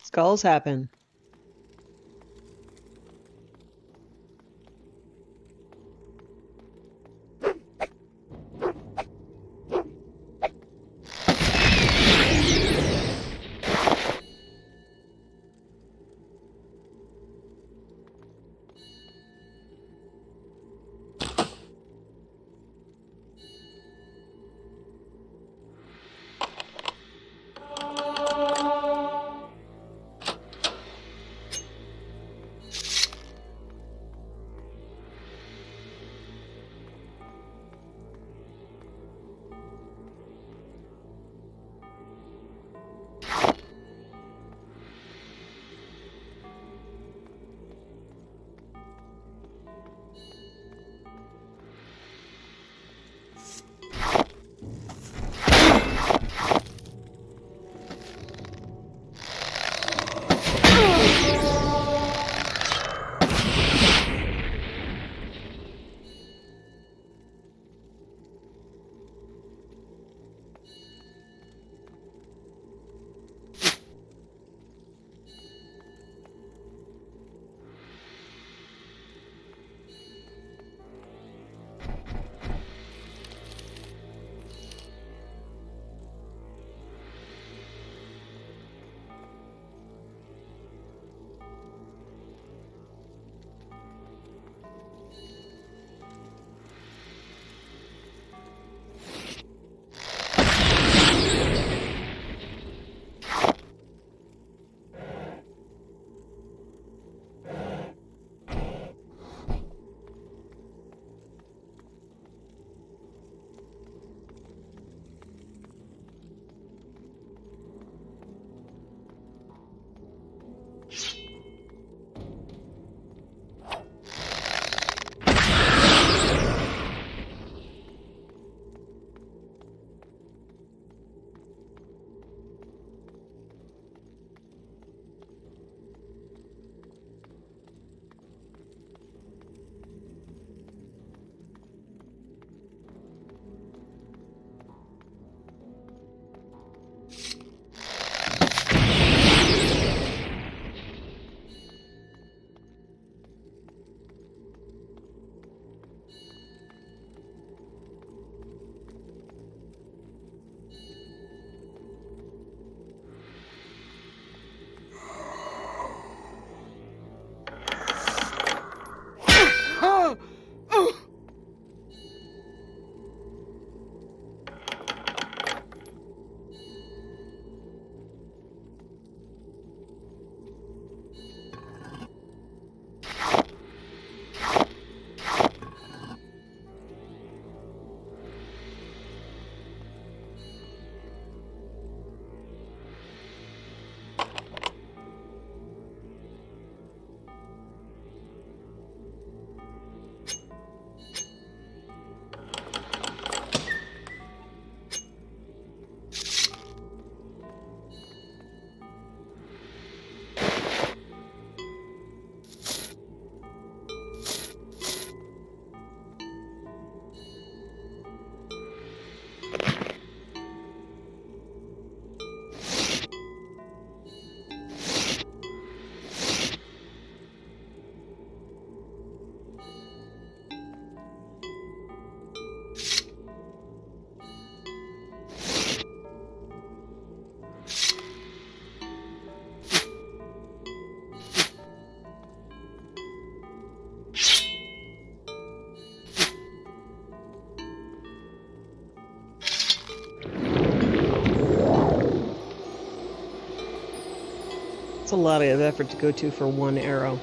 Skulls happen. That's a lot of effort to go to for one arrow.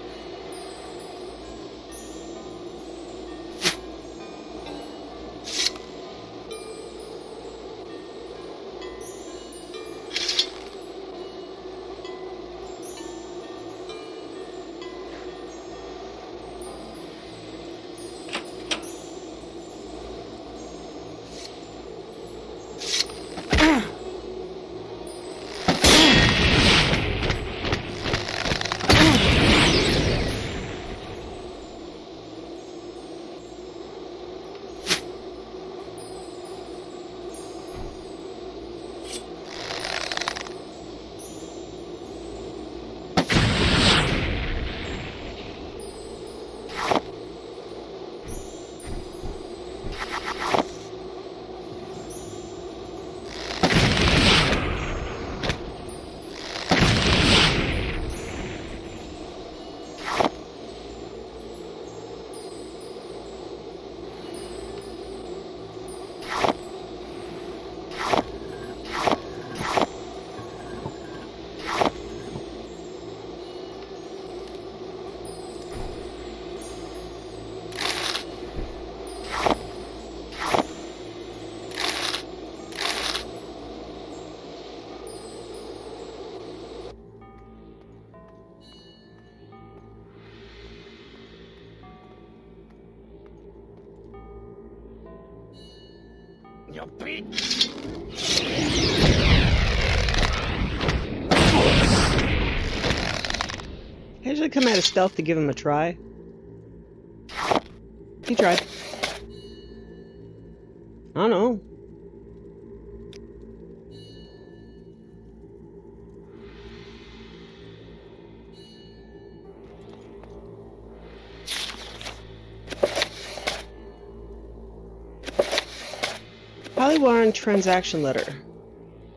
I usually come out of stealth to give him a try. He tried. I don't know. Hollywarren transaction letter.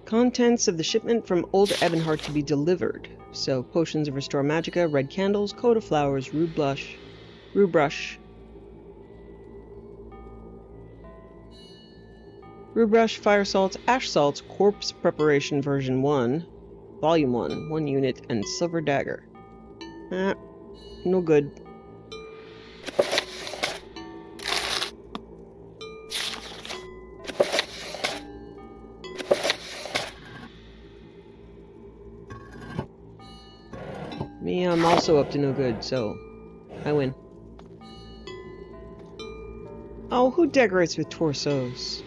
Contents of the shipment from Old Ebonheart to be delivered. So, potions of Restore Magicka, red candles, coat of flowers, rue brush, fire salts, ash salts, corpse preparation version 1, volume 1, 1 unit, and silver dagger. No good. Me, I'm also up to no good, so I win. Oh, who decorates with torsos?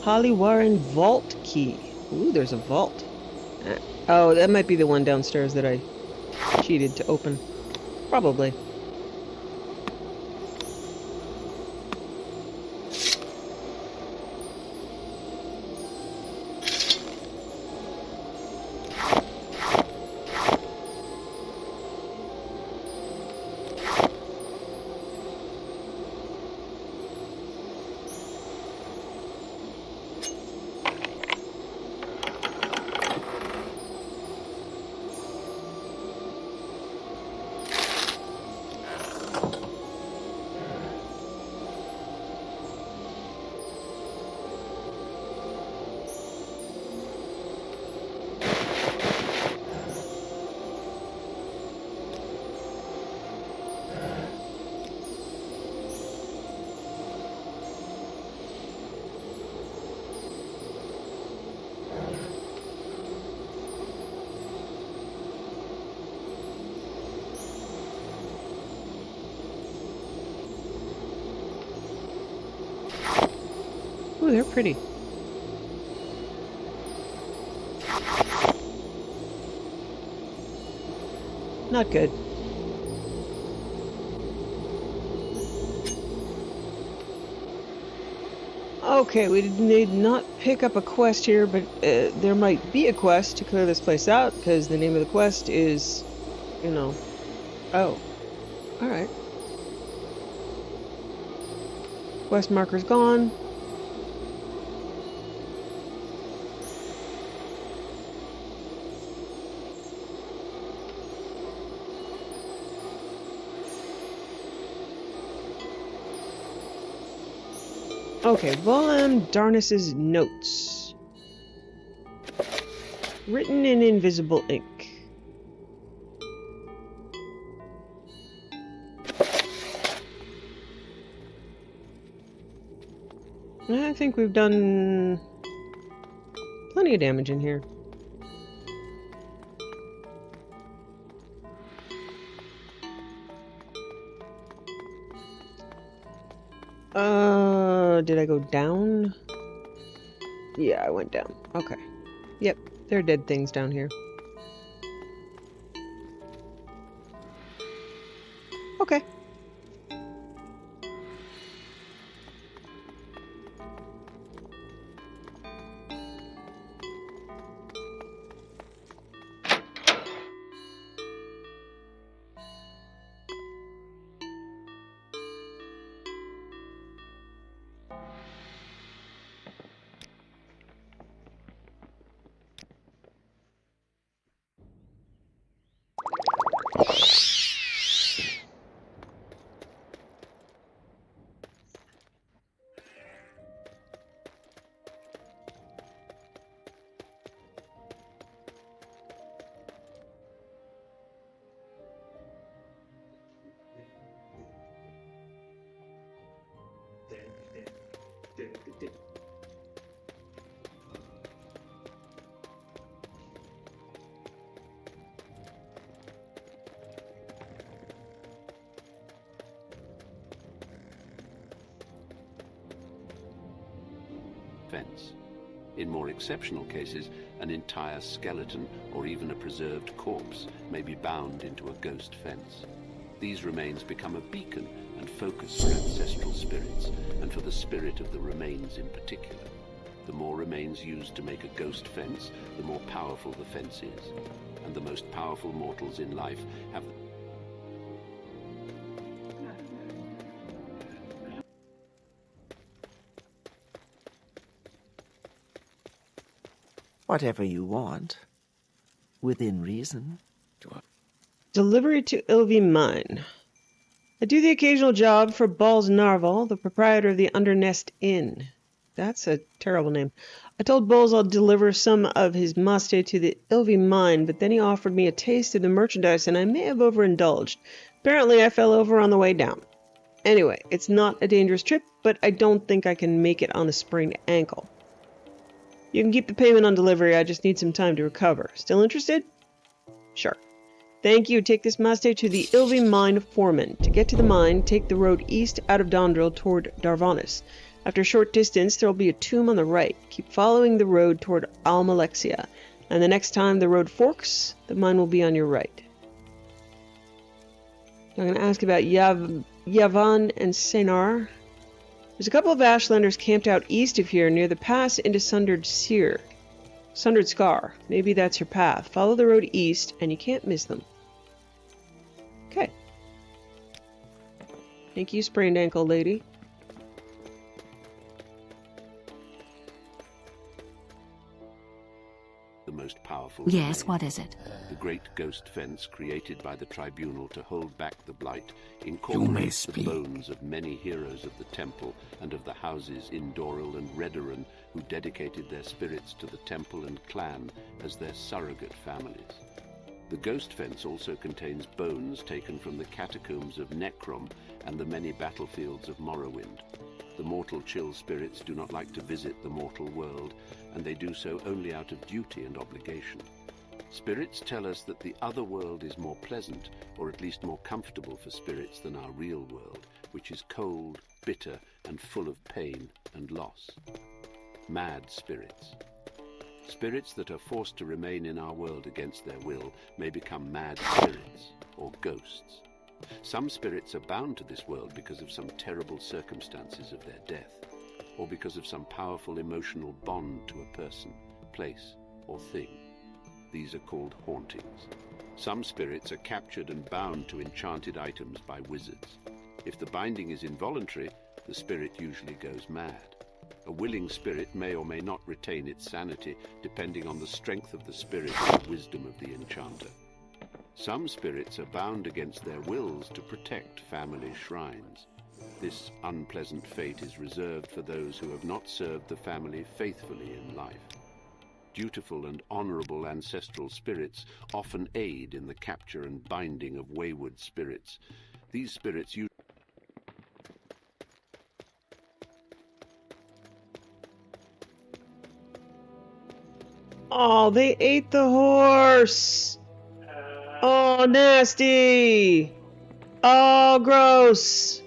Hollywarren vault key. Ooh, there's a vault. Oh, that might be the one downstairs that I cheated to open. Probably. Ooh, they're pretty. Not good. Okay, we did not pick up a quest here, but there might be a quest to clear this place out, because the name of the quest is, you know... Oh. Alright. Quest marker's gone. Okay, Volam Darnas's notes. Written in invisible ink. I think we've done plenty of damage in here. Did I go down? Yeah, I went down. Okay. Yep, there are dead things down here. Okay. Fence. In more exceptional cases, an entire skeleton or even a preserved corpse may be bound into a ghost fence. These remains become a beacon and focus for ancestral spirits, and for the spirit of the remains in particular. The more remains used to make a ghost fence, the more powerful the fence is. And the most powerful mortals in life have... Whatever you want. Within reason. Delivery to Ebony Mine. I do the occasional job for Balls Narval, the proprietor of the Undernest Inn. That's a terrible name. I told Bowles I'll deliver some of his muste to the Ebony Mine, but then he offered me a taste of the merchandise and I may have overindulged. Apparently I fell over on the way down. Anyway, it's not a dangerous trip, but I don't think I can make it on a sprained ankle. You can keep the payment on delivery, I just need some time to recover. Still interested? Sure. Thank you. Take this muste to the Ebony Mine foreman. To get to the mine, take the road east out of Dondril toward Darvanis. After a short distance, there will be a tomb on the right. Keep following the road toward Almalexia, and the next time the road forks, the mine will be on your right. I'm going to ask about Yavan and Senar. There's a couple of Ashlanders camped out east of here near the pass into Sundered Scar. Maybe that's your path. Follow the road east, and you can't miss them. Okay. Thank you, sprained ankle lady. The most powerful. Yes, what is it? The great ghost fence created by the tribunal to hold back the blight incorporates the bones of many heroes of the temple and of the houses in Doril and Redoran who dedicated their spirits to the temple and clan as their surrogate families. The ghost fence also contains bones taken from the catacombs of Necrom and the many battlefields of Morrowind. The mortal chill spirits do not like to visit the mortal world, and they do so only out of duty and obligation. Spirits tell us that the other world is more pleasant, or at least more comfortable for spirits than our real world, which is cold, bitter, and full of pain and loss. Mad spirits. Spirits that are forced to remain in our world against their will may become mad spirits. or ghosts. Some spirits are bound to this world because of some terrible circumstances of their death, or because of some powerful emotional bond to a person, place, or thing. These are called hauntings. Some spirits are captured and bound to enchanted items by wizards. If the binding is involuntary, the spirit usually goes mad. A willing spirit may or may not retain its sanity, depending on the strength of the spirit and the wisdom of the enchanter. Some spirits are bound against their wills to protect family shrines. This unpleasant fate is reserved for those who have not served the family faithfully in life. Dutiful and honorable ancestral spirits often aid in the capture and binding of wayward spirits. These spirits usually... Oh, they ate the horse! Oh, nasty! Oh, gross!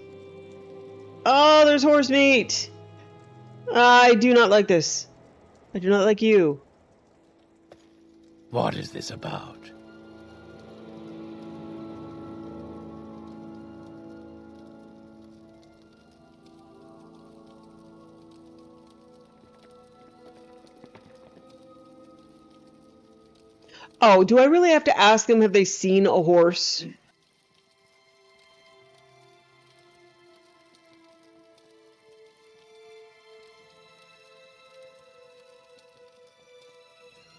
Oh, there's horse meat! I do not like this. I do not like you. What is this about? Oh, do I really have to ask them, have they seen a horse?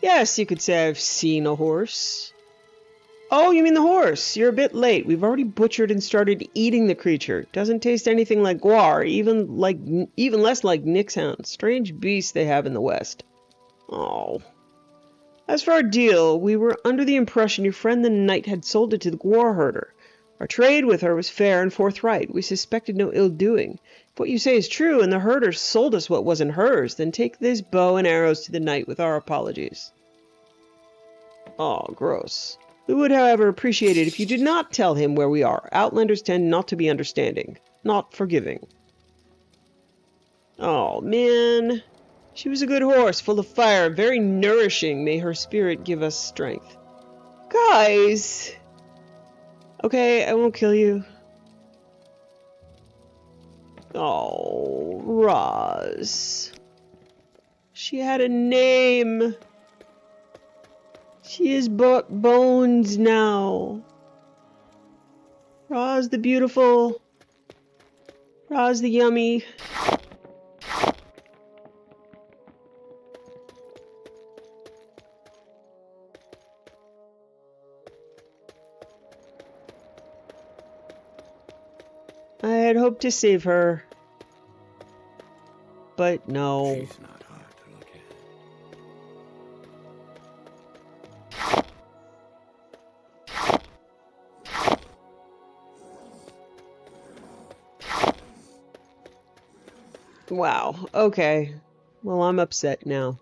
Yes, you could say I've seen a horse. Oh, you mean the horse? You're a bit late. We've already butchered and started eating the creature. Doesn't taste anything like guar, even less like nixhound. Strange beasts they have in the West. Oh. As for our deal, we were under the impression your friend the knight had sold it to the guar herder. Our trade with her was fair and forthright. We suspected no ill-doing. If what you say is true, and the herder sold us what wasn't hers, then take this bow and arrows to the knight with our apologies. Oh, gross. We would, however, appreciate it if you did not tell him where we are. Outlanders tend not to be understanding, not forgiving. Oh, man. She was a good horse, full of fire, very nourishing. May her spirit give us strength. Guys! Okay, I won't kill you. Oh, Roz. She had a name. She is but bones now. Roz the beautiful. Roz the yummy. I had hoped to save her. But no. She's not hard to look at. Wow. Okay. Well, I'm upset now.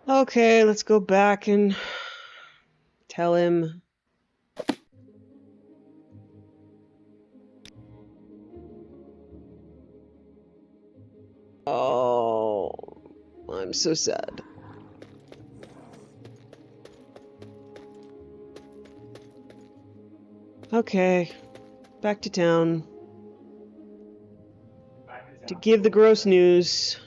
Okay, let's go back and tell him. Oh, I'm so sad. Okay, back to town. To give the gross news.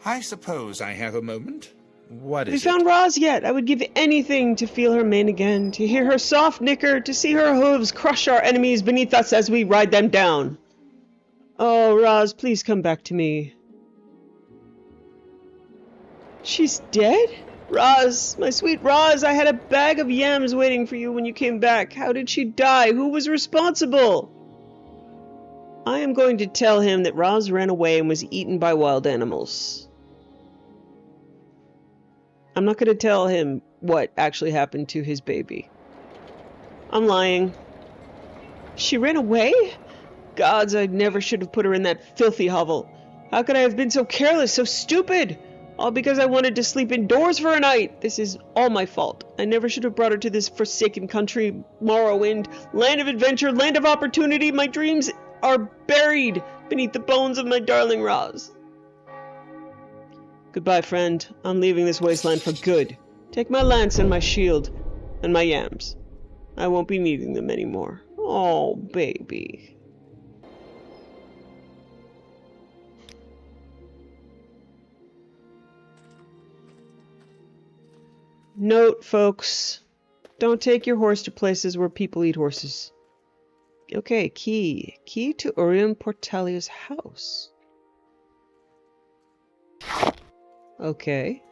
I suppose I have a moment. What Have you is it? found Roz yet? I would give anything to feel her mane again, to hear her soft nicker, to see her hooves crush our enemies beneath us as we ride them down. Oh, Roz, please come back to me. She's dead? Roz, my sweet Roz, I had a bag of yams waiting for you when you came back. How did she die? Who was responsible? I am going to tell him that Roz ran away and was eaten by wild animals. I'm not going to tell him what actually happened to his baby. I'm lying. She ran away? Gods, I never should have put her in that filthy hovel. How could I have been so careless, so stupid? All because I wanted to sleep indoors for a night. This is all my fault. I never should have brought her to this forsaken country, Morrowind, land of adventure, land of opportunity. My dreams are buried beneath the bones of my darling Roz. Goodbye, friend. I'm leaving this wasteland for good. Take my lance and my shield and my yams. I won't be needing them anymore. Oh, baby. Note, folks. Don't take your horse to places where people eat horses. Okay, key. Key to Urium Portalia's house. Okay.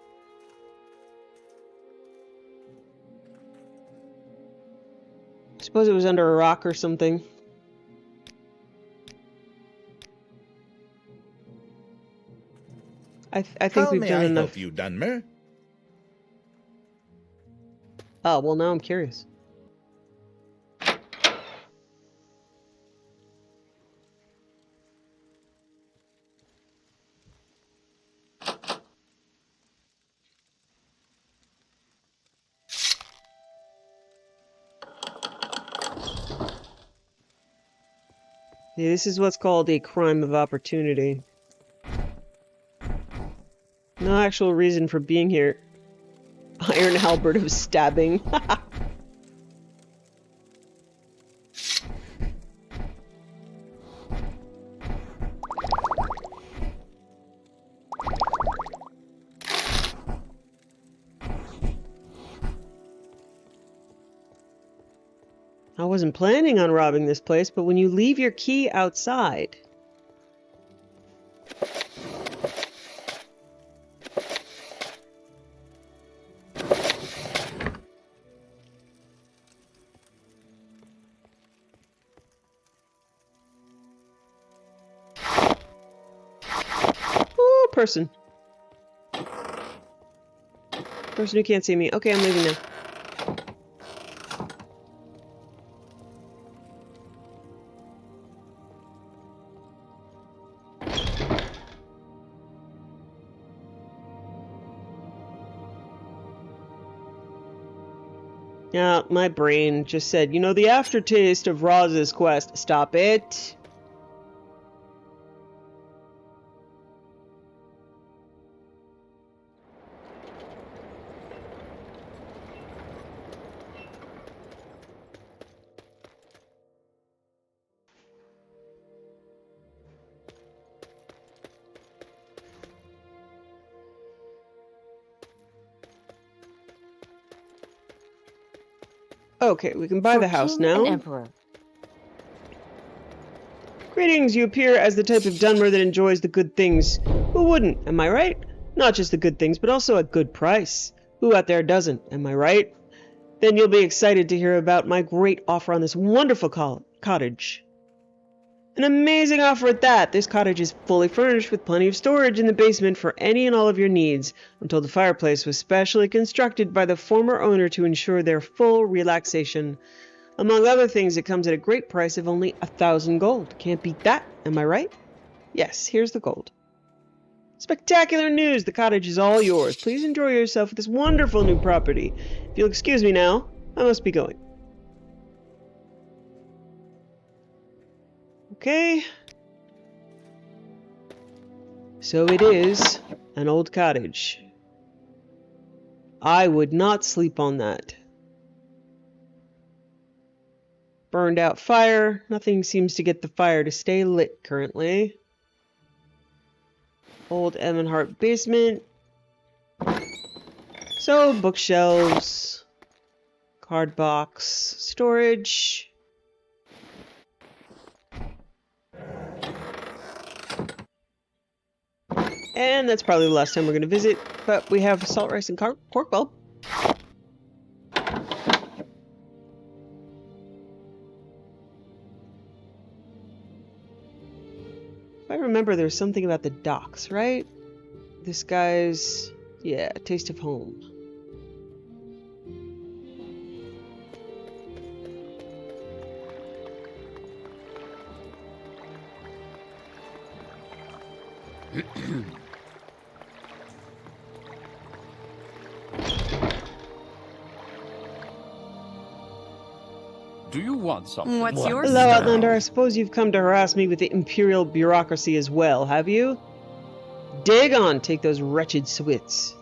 I suppose it was under a rock or something. I think How we've may done I enough. help you, Dunmer? Oh, well, now I'm curious. Yeah, this is what's called a crime of opportunity. No actual reason for being here. Iron halberd of stabbing. I wasn't planning on robbing this place, but when you leave your key outside... Ooh, person. Person who can't see me. Okay, I'm leaving now. Yeah, my brain just said, you know, the aftertaste of Roz's quest. Stop it. Okay, we can buy For the house King now. and Emperor. Greetings, you appear as the type of Dunmer that enjoys the good things. Who wouldn't, am I right? Not just the good things, but also a good price. Who out there doesn't, am I right? Then you'll be excited to hear about my great offer on this wonderful cottage. An amazing offer at that! This cottage is fully furnished with plenty of storage in the basement for any and all of your needs. I'm told the fireplace was specially constructed by the former owner to ensure their full relaxation. Among other things, it comes at a great price of only 1,000 gold. Can't beat that, am I right? Yes, here's the gold. Spectacular news! The cottage is all yours. Please enjoy yourself with this wonderful new property. If you'll excuse me now, I must be going. Okay. So it is an old cottage. I would not sleep on that. Burned out fire. Nothing seems to get the fire to stay lit currently. Old Ebonheart basement. So, bookshelves, card box, storage. And that's probably the last time we're going to visit, but we have salt rice and pork bulb. If I remember, there's something about the docks, right? This guy's, yeah, Taste of Home. Do you want something? What's your Hello, Outlander. I suppose you've come to harass me with the Imperial bureaucracy as well, have you? Dig on, take those wretched swits.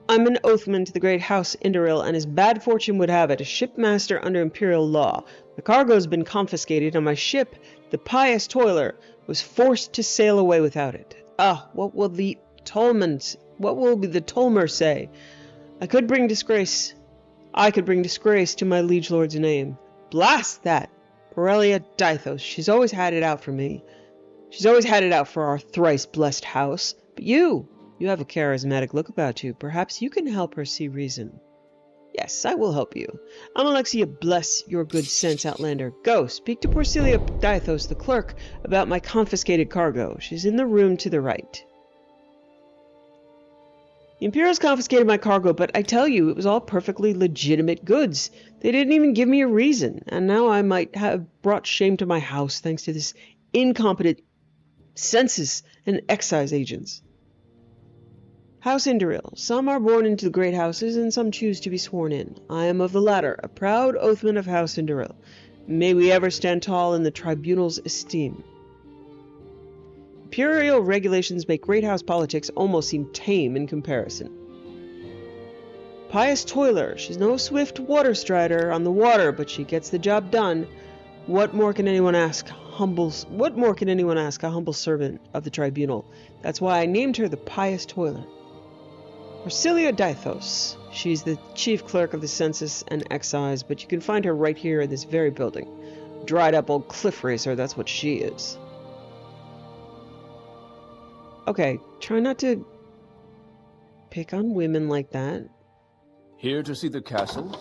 I'm an oathman to the great House Indoril, and as bad fortune would have it, a shipmaster under Imperial law. The cargo's been confiscated, and my ship, the Pious Toiler, was forced to sail away without it. Ah, what will the Tolmer say? I could bring disgrace to my liege lord's name. Blast that! Aurelia Dythos, she's always had it out for me. She's always had it out for our thrice-blessed house. But you have a charismatic look about you. Perhaps you can help her see reason. Yes, I will help you. Alexia, bless your good sense, Outlander. Go, speak to Porcelia Dythos, the clerk, about my confiscated cargo. She's in the room to the right. The Imperials confiscated my cargo, but I tell you, it was all perfectly legitimate goods. They didn't even give me a reason, and now I might have brought shame to my house thanks to this incompetent census and excise agents. House Indoril. Some are born into the great houses, and some choose to be sworn in. I am of the latter, a proud oathman of House Indoril. May we ever stand tall in the tribunal's esteem. Imperial regulations make great house politics almost seem tame in comparison. Pious Toiler. She's no swift water strider on the water, but she gets the job done. What more can anyone ask? A humble servant of the tribunal. That's why I named her the Pious Toiler. Porcelia Dythos. She's the chief clerk of the census and excise, but you can find her right here in this very building. Dried up old cliff racer, that's what she is. Okay, try not to pick on women like that. Here to see the castle?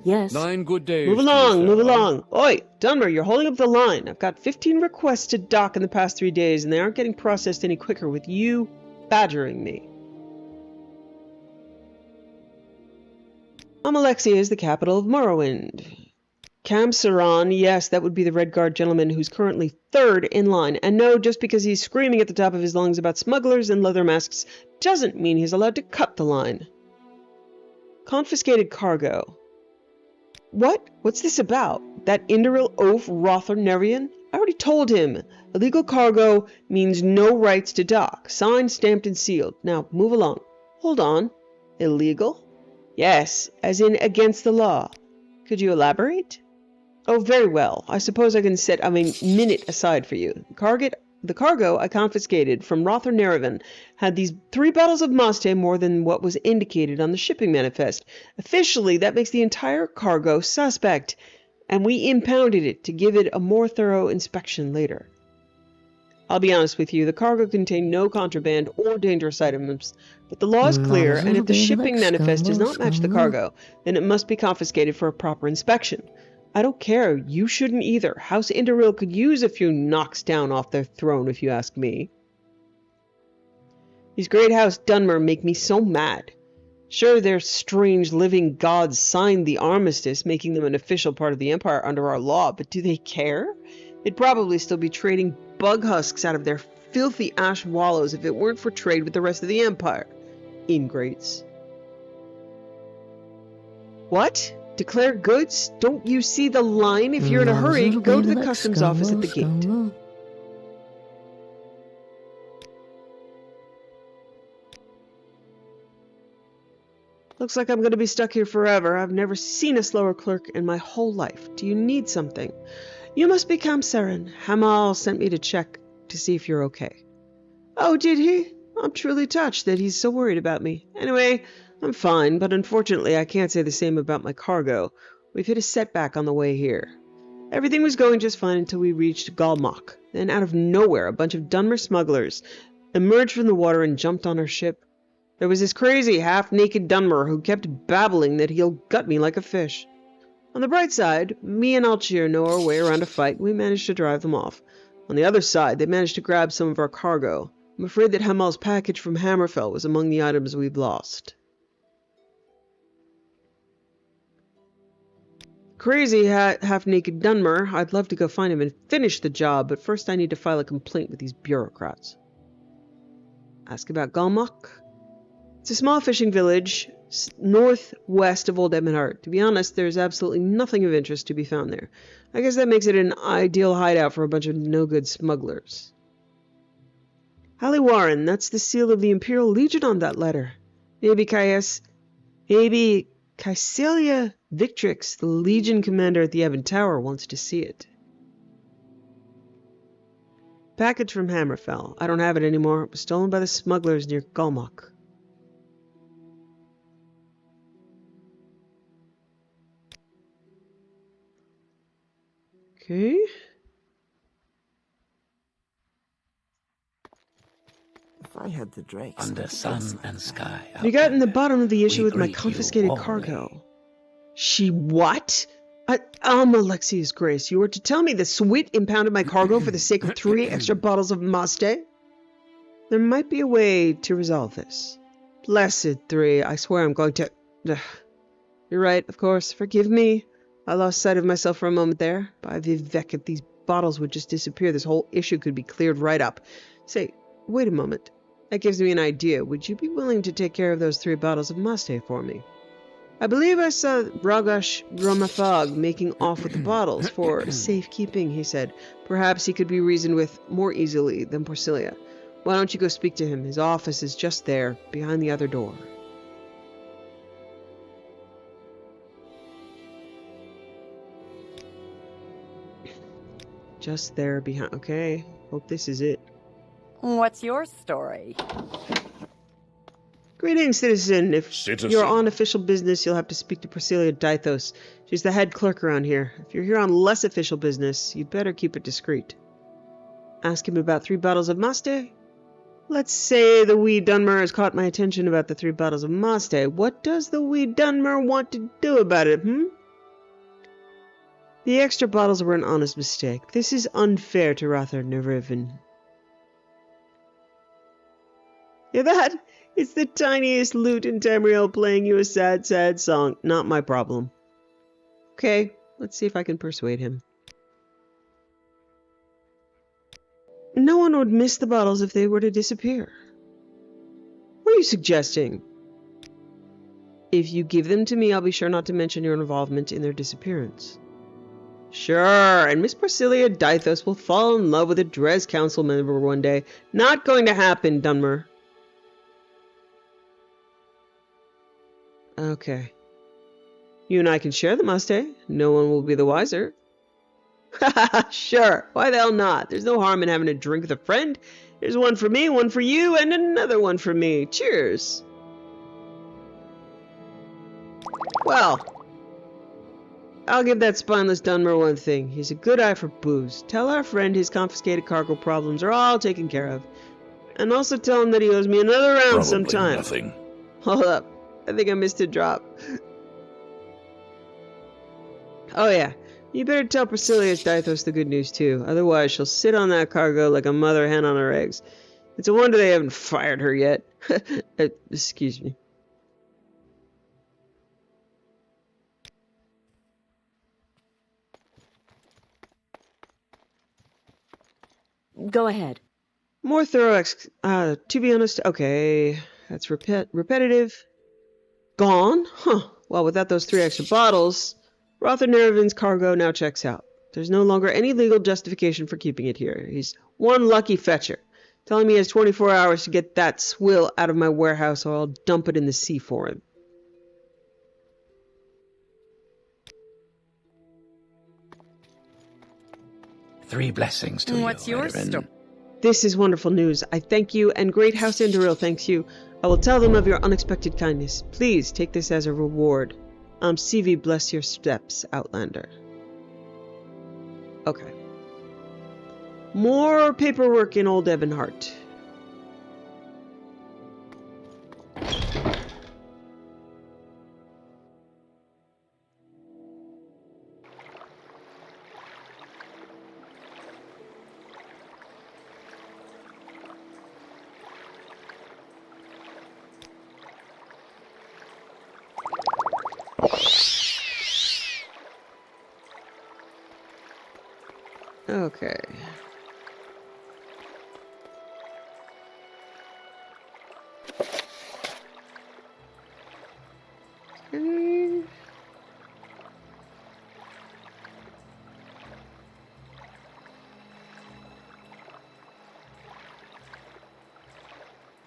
Yes. 9 good days. Move along. Oi, Dunmer, you're holding up the line. I've got 15 requests to dock in the past 3 days, and they aren't getting processed any quicker with you badgering me. Alexia is the capital of Morrowind. Kamsaran, yes, that would be the Red Guard gentleman who's currently 3rd in line. And no, just because he's screaming at the top of his lungs about smugglers and leather masks doesn't mean he's allowed to cut the line. Confiscated cargo. What? What's this about? That Indoril oaf Rother Nerian? I already told him. Illegal cargo means no rights to dock. Signed, stamped, and sealed. Now, move along. Hold on. Illegal? Yes, as in against the law. Could you elaborate? Oh, very well. I suppose I can set a minute aside for you. The cargo I confiscated from Rother Nerivan had these 3 bottles of Maste more than what was indicated on the shipping manifest. Officially, that makes the entire cargo suspect, and we impounded it to give it a more thorough inspection later. I'll be honest with you, the cargo contained no contraband or dangerous items, but the law is clear, and if the shipping manifest does not match the cargo, then it must be confiscated for a proper inspection. I don't care. You shouldn't either. House Indoril could use a few knocks down off their throne, if you ask me. These great House Dunmer make me so mad. Sure, their strange living gods signed the armistice, making them an official part of the Empire under our law, but do they care? They'd probably still be trading bug husks out of their filthy ash wallows if it weren't for trade with the rest of the Empire. Ingrates. What? Declare goods? Don't you see the line? If you're in a hurry, go to the customs office at the gate. Looks like I'm going to be stuck here forever. I've never seen a slower clerk in my whole life. Do you need something? You must be Kamsaran. Hamal sent me to check to see if you're okay. Oh, did he? I'm truly touched that he's so worried about me. Anyway, I'm fine, but unfortunately I can't say the same about my cargo. We've hit a setback on the way here. Everything was going just fine until we reached Galmok. Then out of nowhere, a bunch of Dunmer smugglers emerged from the water and jumped on our ship. There was this crazy, half-naked Dunmer who kept babbling that he'll gut me like a fish. On the bright side, me and Alchir know our way around a fight, and we managed to drive them off. On the other side, they managed to grab some of our cargo. I'm afraid that Hamal's package from Hammerfell was among the items we've lost. Crazy half-naked Dunmer. I'd love to go find him and finish the job, but first I need to file a complaint with these bureaucrats. Ask about Galmok? It's a small fishing village northwest of Old Ebonheart. To be honest, there's absolutely nothing of interest to be found there. I guess that makes it an ideal hideout for a bunch of no-good smugglers. Hallie Warren, that's the seal of the Imperial Legion on that letter. Maybe Caecilia Victrix, the Legion commander at the Ebon Tower, wants to see it. Package from Hammerfell. I don't have it anymore. It was stolen by the smugglers near Galmok. Okay. If I had the drakes... Under sun and sky. We got in the bottom of the issue with my greet you confiscated warmly. cargo. She what? Alexius Grace, you were to tell me the Swit impounded my cargo for the sake of 3 extra bottles of Maste? There might be a way to resolve this. Blessed 3, I swear I'm going to... You're right, of course. Forgive me. I lost sight of myself for a moment there. By Vivek, if these bottles would just disappear, this whole issue could be cleared right up. Say, wait a moment. That gives me an idea. Would you be willing to take care of those 3 bottles of Maste for me? I believe I saw Ragash Romafog making off with the bottles for safekeeping, he said. Perhaps he could be reasoned with more easily than Porcilia. Why don't you go speak to him? His office is just there, behind the other door. Just there behind... Okay, hope this is it. What's your story? Greetings, citizen. If you're on official business, you'll have to speak to Porcilia Dythos. She's the head clerk around here. If you're here on less official business, you'd better keep it discreet. Ask him about 3 bottles of Maste? Let's say the wee Dunmer has caught my attention about the 3 bottles of Maste. What does the wee Dunmer want to do about it, The extra bottles were an honest mistake. This is unfair to Rother Nerivan. Hear that? It's the tiniest lute in Tamriel playing you a sad, sad song. Not my problem. Okay, let's see if I can persuade him. No one would miss the bottles if they were to disappear. What are you suggesting? If you give them to me, I'll be sure not to mention your involvement in their disappearance. Sure, and Miss Porcilia Dythos will fall in love with a Dres Council member one day. Not going to happen, Dunmer. Okay. You and I can share the Maste. No one will be the wiser. Sure. Why the hell not? There's no harm in having a drink with a friend. There's one for me, one for you, and another one for me. Cheers. Well, I'll give that spineless Dunmer one thing. He's a good eye for booze. Tell our friend his confiscated cargo problems are all taken care of. And also tell him that he owes me another round sometime. Nothing. Hold up. I think I missed a drop. Oh yeah, you better tell Porcilia Dythos the good news too. Otherwise she'll sit on that cargo like a mother hen on her eggs. It's a wonder they haven't fired her yet. Excuse me. Go ahead. More thorough to be honest, okay. That's repetitive. Gone? Huh. Well, without those 3 extra bottles, Rother Nerivan's cargo now checks out. There's no longer any legal justification for keeping it here. He's one lucky fetcher. Telling me he has 24 hours to get that swill out of my warehouse or I'll dump it in the sea for him. Three blessings to you, What's your Erin. story? This is wonderful news. I thank you, and Great House Andoril thanks you. I will tell them of your unexpected kindness. Please take this as a reward. CV, bless your steps, Outlander. Okay. More paperwork in Old Ebonheart. Okay.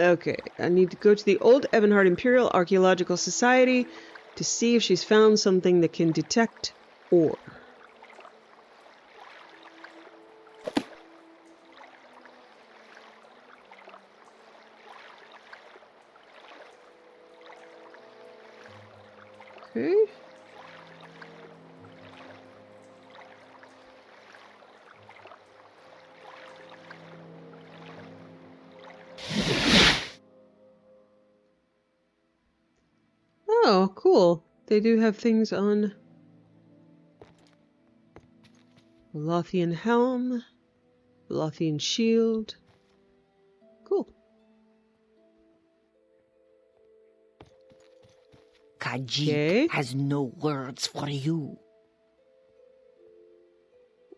Okay, I need to go to the Old Ebonheart Imperial Archaeological Society to see if she's found something that can detect ore. Okay. Oh, cool. They do have things on Lothian helm, Lothian shield. Cool. Khajiit has no words for you.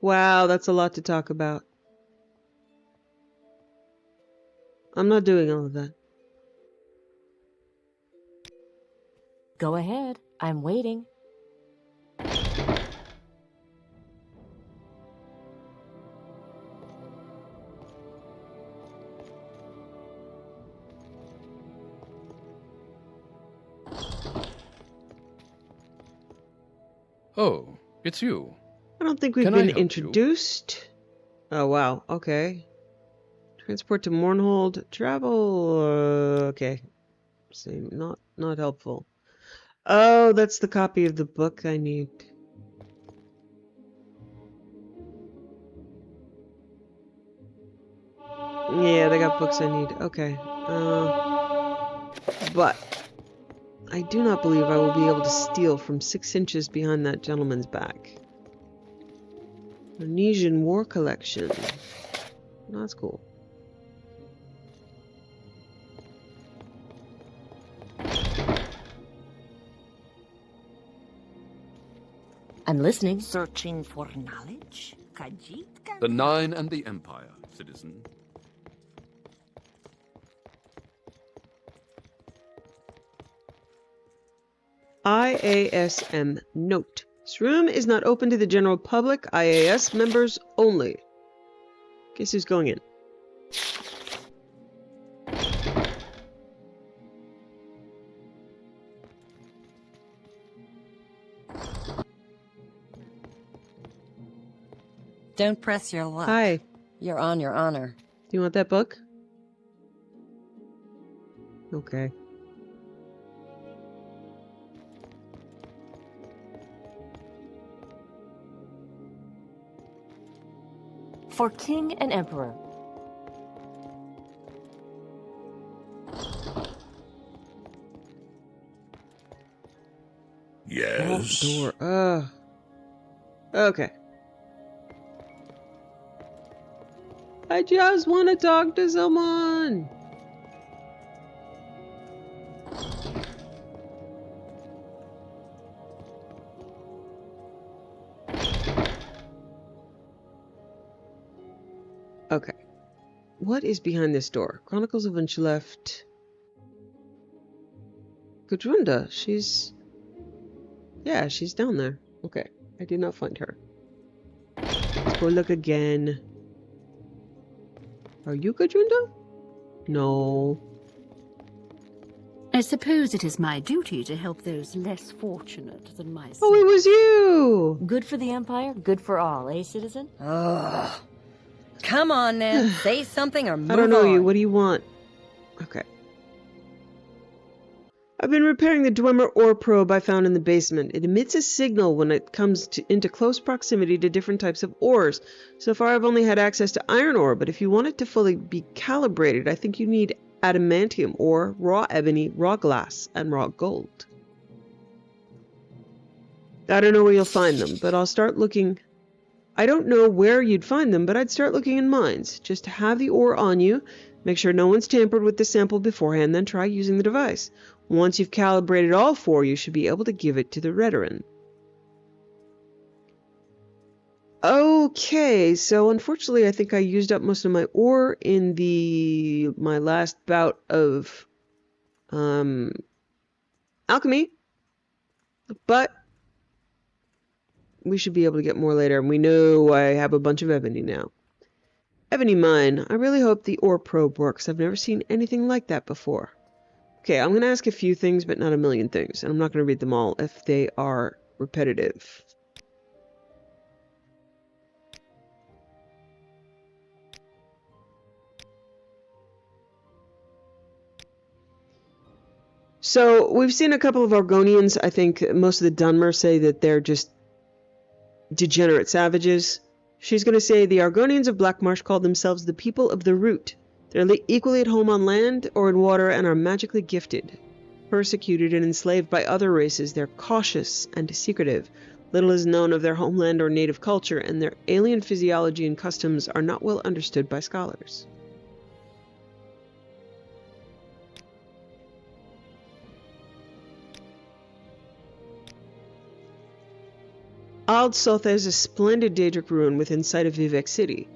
Wow, that's a lot to talk about. I'm not doing all of that. Go ahead. I'm waiting. Oh, it's you. I don't think we've Can I been help you? introduced. Oh, wow. Okay. Transport to Mournhold. Travel. Okay. Same. Not helpful. Oh, that's the copy of the book I need. Yeah, they got books I need. Okay. But I do not believe I will be able to steal from 6 inches behind that gentleman's back. Indonesian War Collection. That's cool. I'm listening. Searching for knowledge? Khajiit can... The Nine and the Empire, citizen. IASM note. This room is not open to the general public. IAS members only. Guess who's going in? Don't press your luck. Hi. You're on your honor. Do you want that book? Okay. For king and emperor. Yes. Door. Okay. I just want to talk to someone. Okay. What is behind this door? Chronicles of when she left. Gudrunda. Yeah, she's down there. Okay. I did not find her. Let's go look again. Are you Gudrunda? No. I suppose it is my duty to help those less fortunate than myself. Oh, it was you! Good for the Empire, good for all, eh, citizen? Ugh. Come on, Nan. Say something or move on. I don't know you. What do you want? Okay. I've been repairing the Dwemer ore probe I found in the basement. It emits a signal when it comes into close proximity to different types of ores. So far I've only had access to iron ore, but if you want it to fully be calibrated, I think you need adamantium ore, raw ebony, raw glass, and raw gold. I don't know where you'll find them, but I'll start looking. I don't know where you'd find them, but I'd start looking in mines. Just have the ore on you, make sure no one's tampered with the sample beforehand, then try using the device. Once you've calibrated all four, you should be able to give it to the Redoran. Okay, so unfortunately I think I used up most of my ore in my last bout of alchemy, but we should be able to get more later, and we know I have a bunch of ebony now. Ebony Mine. I really hope the ore probe works. I've never seen anything like that before. Okay, I'm going to ask a few things, but not a million things, and I'm not going to read them all if they are repetitive. So, we've seen a couple of Argonians. I think most of the Dunmer say that they're just degenerate savages. She's going to say the Argonians of Blackmarsh call themselves the people of the root. They're equally at home on land or in water and are magically gifted. Persecuted and enslaved by other races, they're cautious and secretive. Little is known of their homeland or native culture, and their alien physiology and customs are not well understood by scholars. Ald Sotha is a splendid Daedric ruin within sight of Vivec City.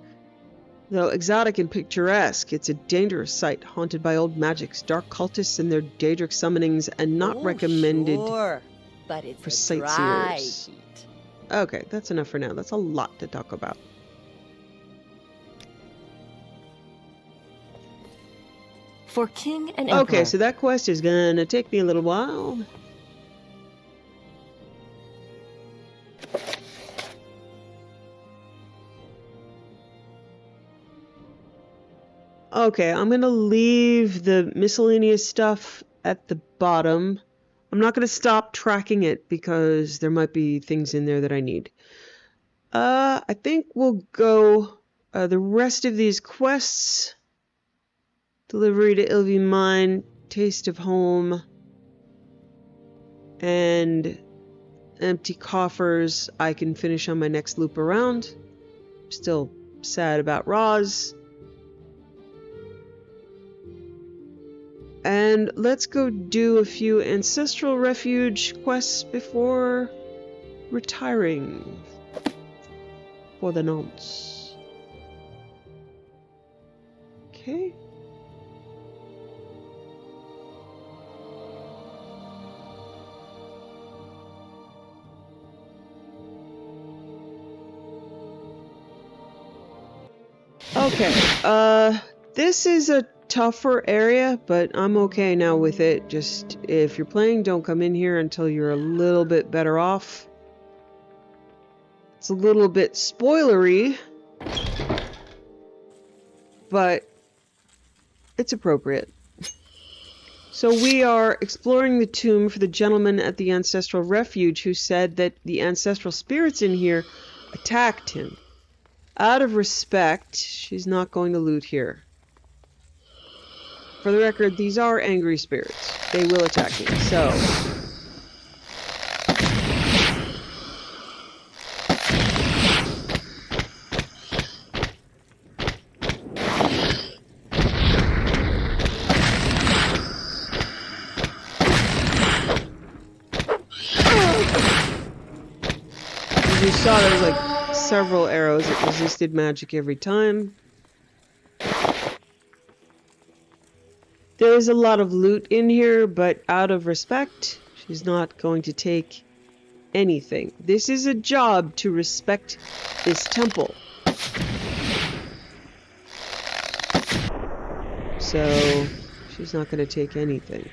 Though exotic and picturesque, it's a dangerous site, haunted by old magics, dark cultists and their Daedric summonings, and not recommended but it's for sightseers. Okay, that's enough for now. That's a lot to talk about. For King and Emperor. Okay, so that quest is gonna take me a little while. Okay, I'm going to leave the miscellaneous stuff at the bottom. I'm not going to stop tracking it because there might be things in there that I need. I think we'll go the rest of these quests. Delivery to Ilvi Mine, Taste of Home, and Empty Coffers I can finish on my next loop around. Still sad about Roz. And let's go do a few Ancestral Refuge quests before retiring for the nonce. Okay. Okay, this is a tougher area, but I'm okay now with it. Just, if you're playing, don't come in here until you're a little bit better off. It's a little bit spoilery, but it's appropriate. So we are exploring the tomb for the gentleman at the Ancestral Refuge who said that the ancestral spirits in here attacked him. Out of respect, she's not going to loot here. For the record, these are angry spirits. They will attack me, so... As you saw, there was like several arrows that resisted magic every time. There is a lot of loot in here, but out of respect, she's not going to take anything. This is a job to respect this temple. So, she's not going to take anything.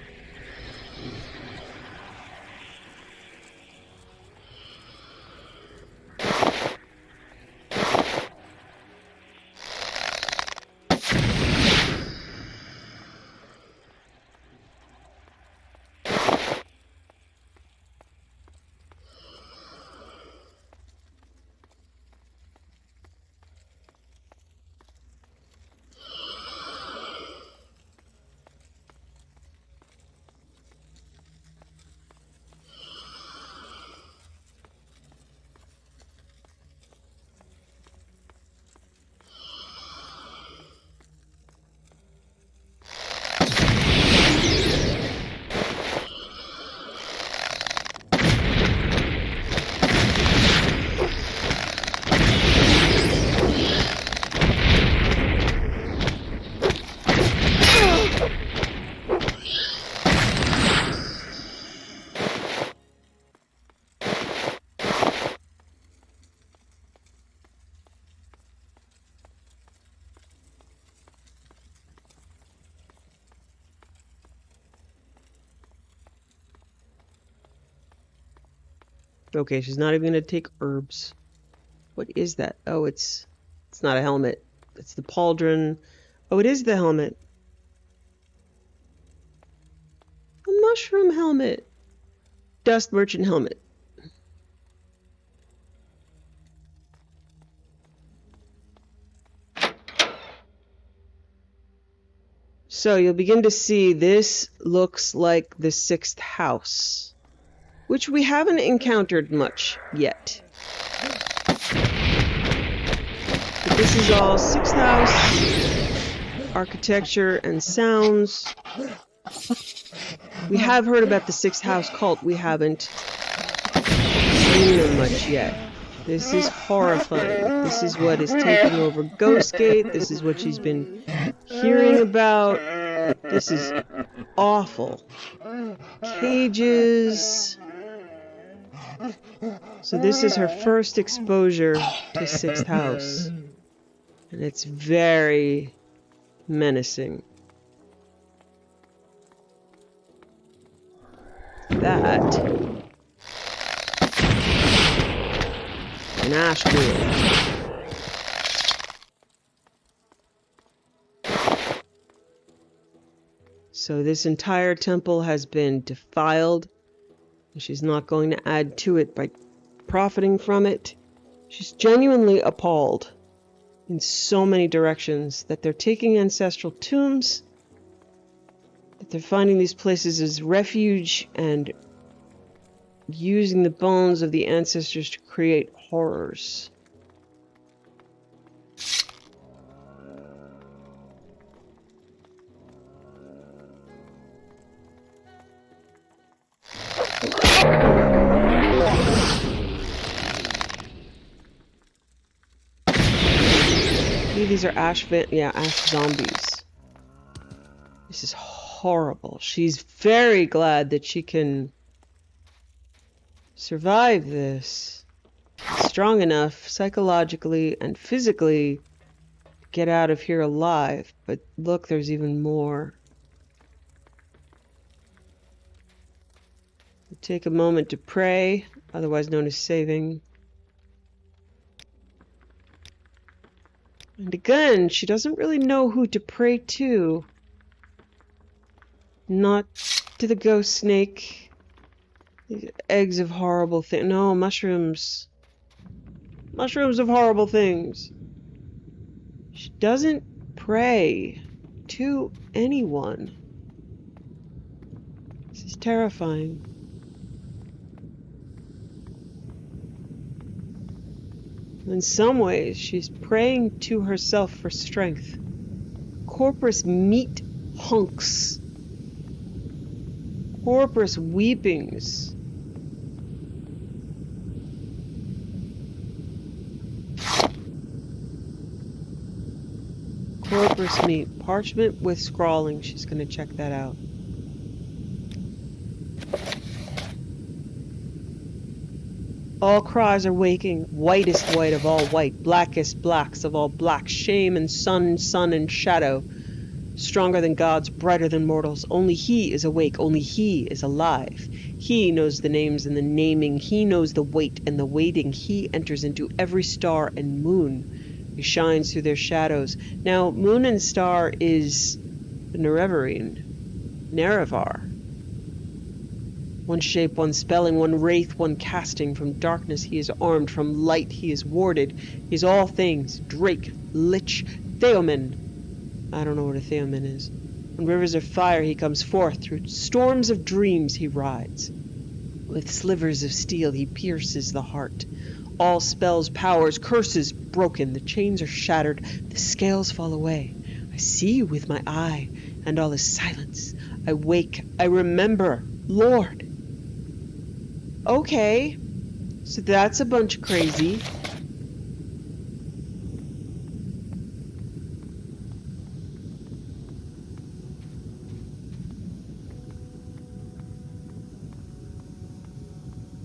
Okay, she's not even gonna take herbs. What is that? Oh, it's not a helmet. It's the pauldron. Oh, it is the helmet. A mushroom helmet. Dust merchant helmet. So you'll begin to see this looks like the 6th house, which we haven't encountered much yet. But this is all 6th house architecture and sounds. We have heard about the 6th house cult. We haven't seen them much yet. This is horrifying. This is what is taking over Ghostgate. This is what she's been hearing about. This is awful. Cages. So this is her first exposure to 6th house. And it's very menacing. That. An ash wheel. So this entire temple has been defiled. And she's not going to add to it by profiting from it. She's genuinely appalled in so many directions that they're taking ancestral tombs, that they're finding these places as refuge and using the bones of the ancestors to create horrors. These are ash zombies. This is horrible. She's very glad that she can survive this. Strong enough psychologically and physically to get out of here alive. But look, there's even more. Take a moment to pray, otherwise known as saving. And again, she doesn't really know who to pray to. Not to the ghost snake. These eggs of horrible things. No, mushrooms. Mushrooms of horrible things. She doesn't pray to anyone. This is terrifying. In some ways, she's praying to herself for strength. Corpus meat hunks. Corpus weepings. Corpus meat. Parchment with scrawling. She's going to check that out. All cries are waking, whitest white of all white, blackest blacks of all black, shame and sun and shadow. Stronger than gods, brighter than mortals, only he is awake, only he is alive. He knows the names and the naming, he knows the weight and the waiting, he enters into every star and moon. He shines through their shadows. Now, moon and star is Nerevarine, Nerevar. One shape, one spelling, one wraith, one casting. From darkness he is armed, from light he is warded. He is all things, Drake, Lich, Theoman. I don't know what a Theoman is. On rivers of fire he comes forth, through storms of dreams he rides. With slivers of steel he pierces the heart. All spells, powers, curses broken, the chains are shattered, the scales fall away. I see you with my eye, and all is silence. I wake, I remember, Lord. Okay, so that's a bunch of crazy.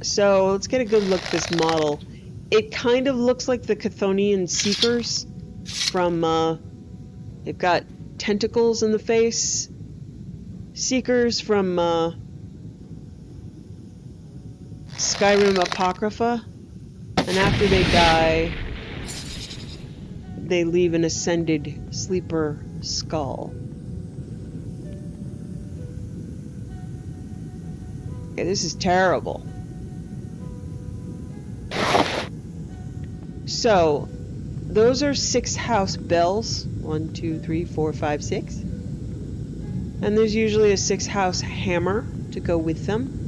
So let's get a good look at this model. It kind of looks like the Chthonian Seekers from, they've got tentacles in the face. Seekers from, Skyrim Apocrypha, and after they die, they leave an ascended sleeper skull. Okay, this is terrible. So, those are 6 house bells. 1, 2, 3, 4, 5, 6. And there's usually a 6 house hammer to go with them.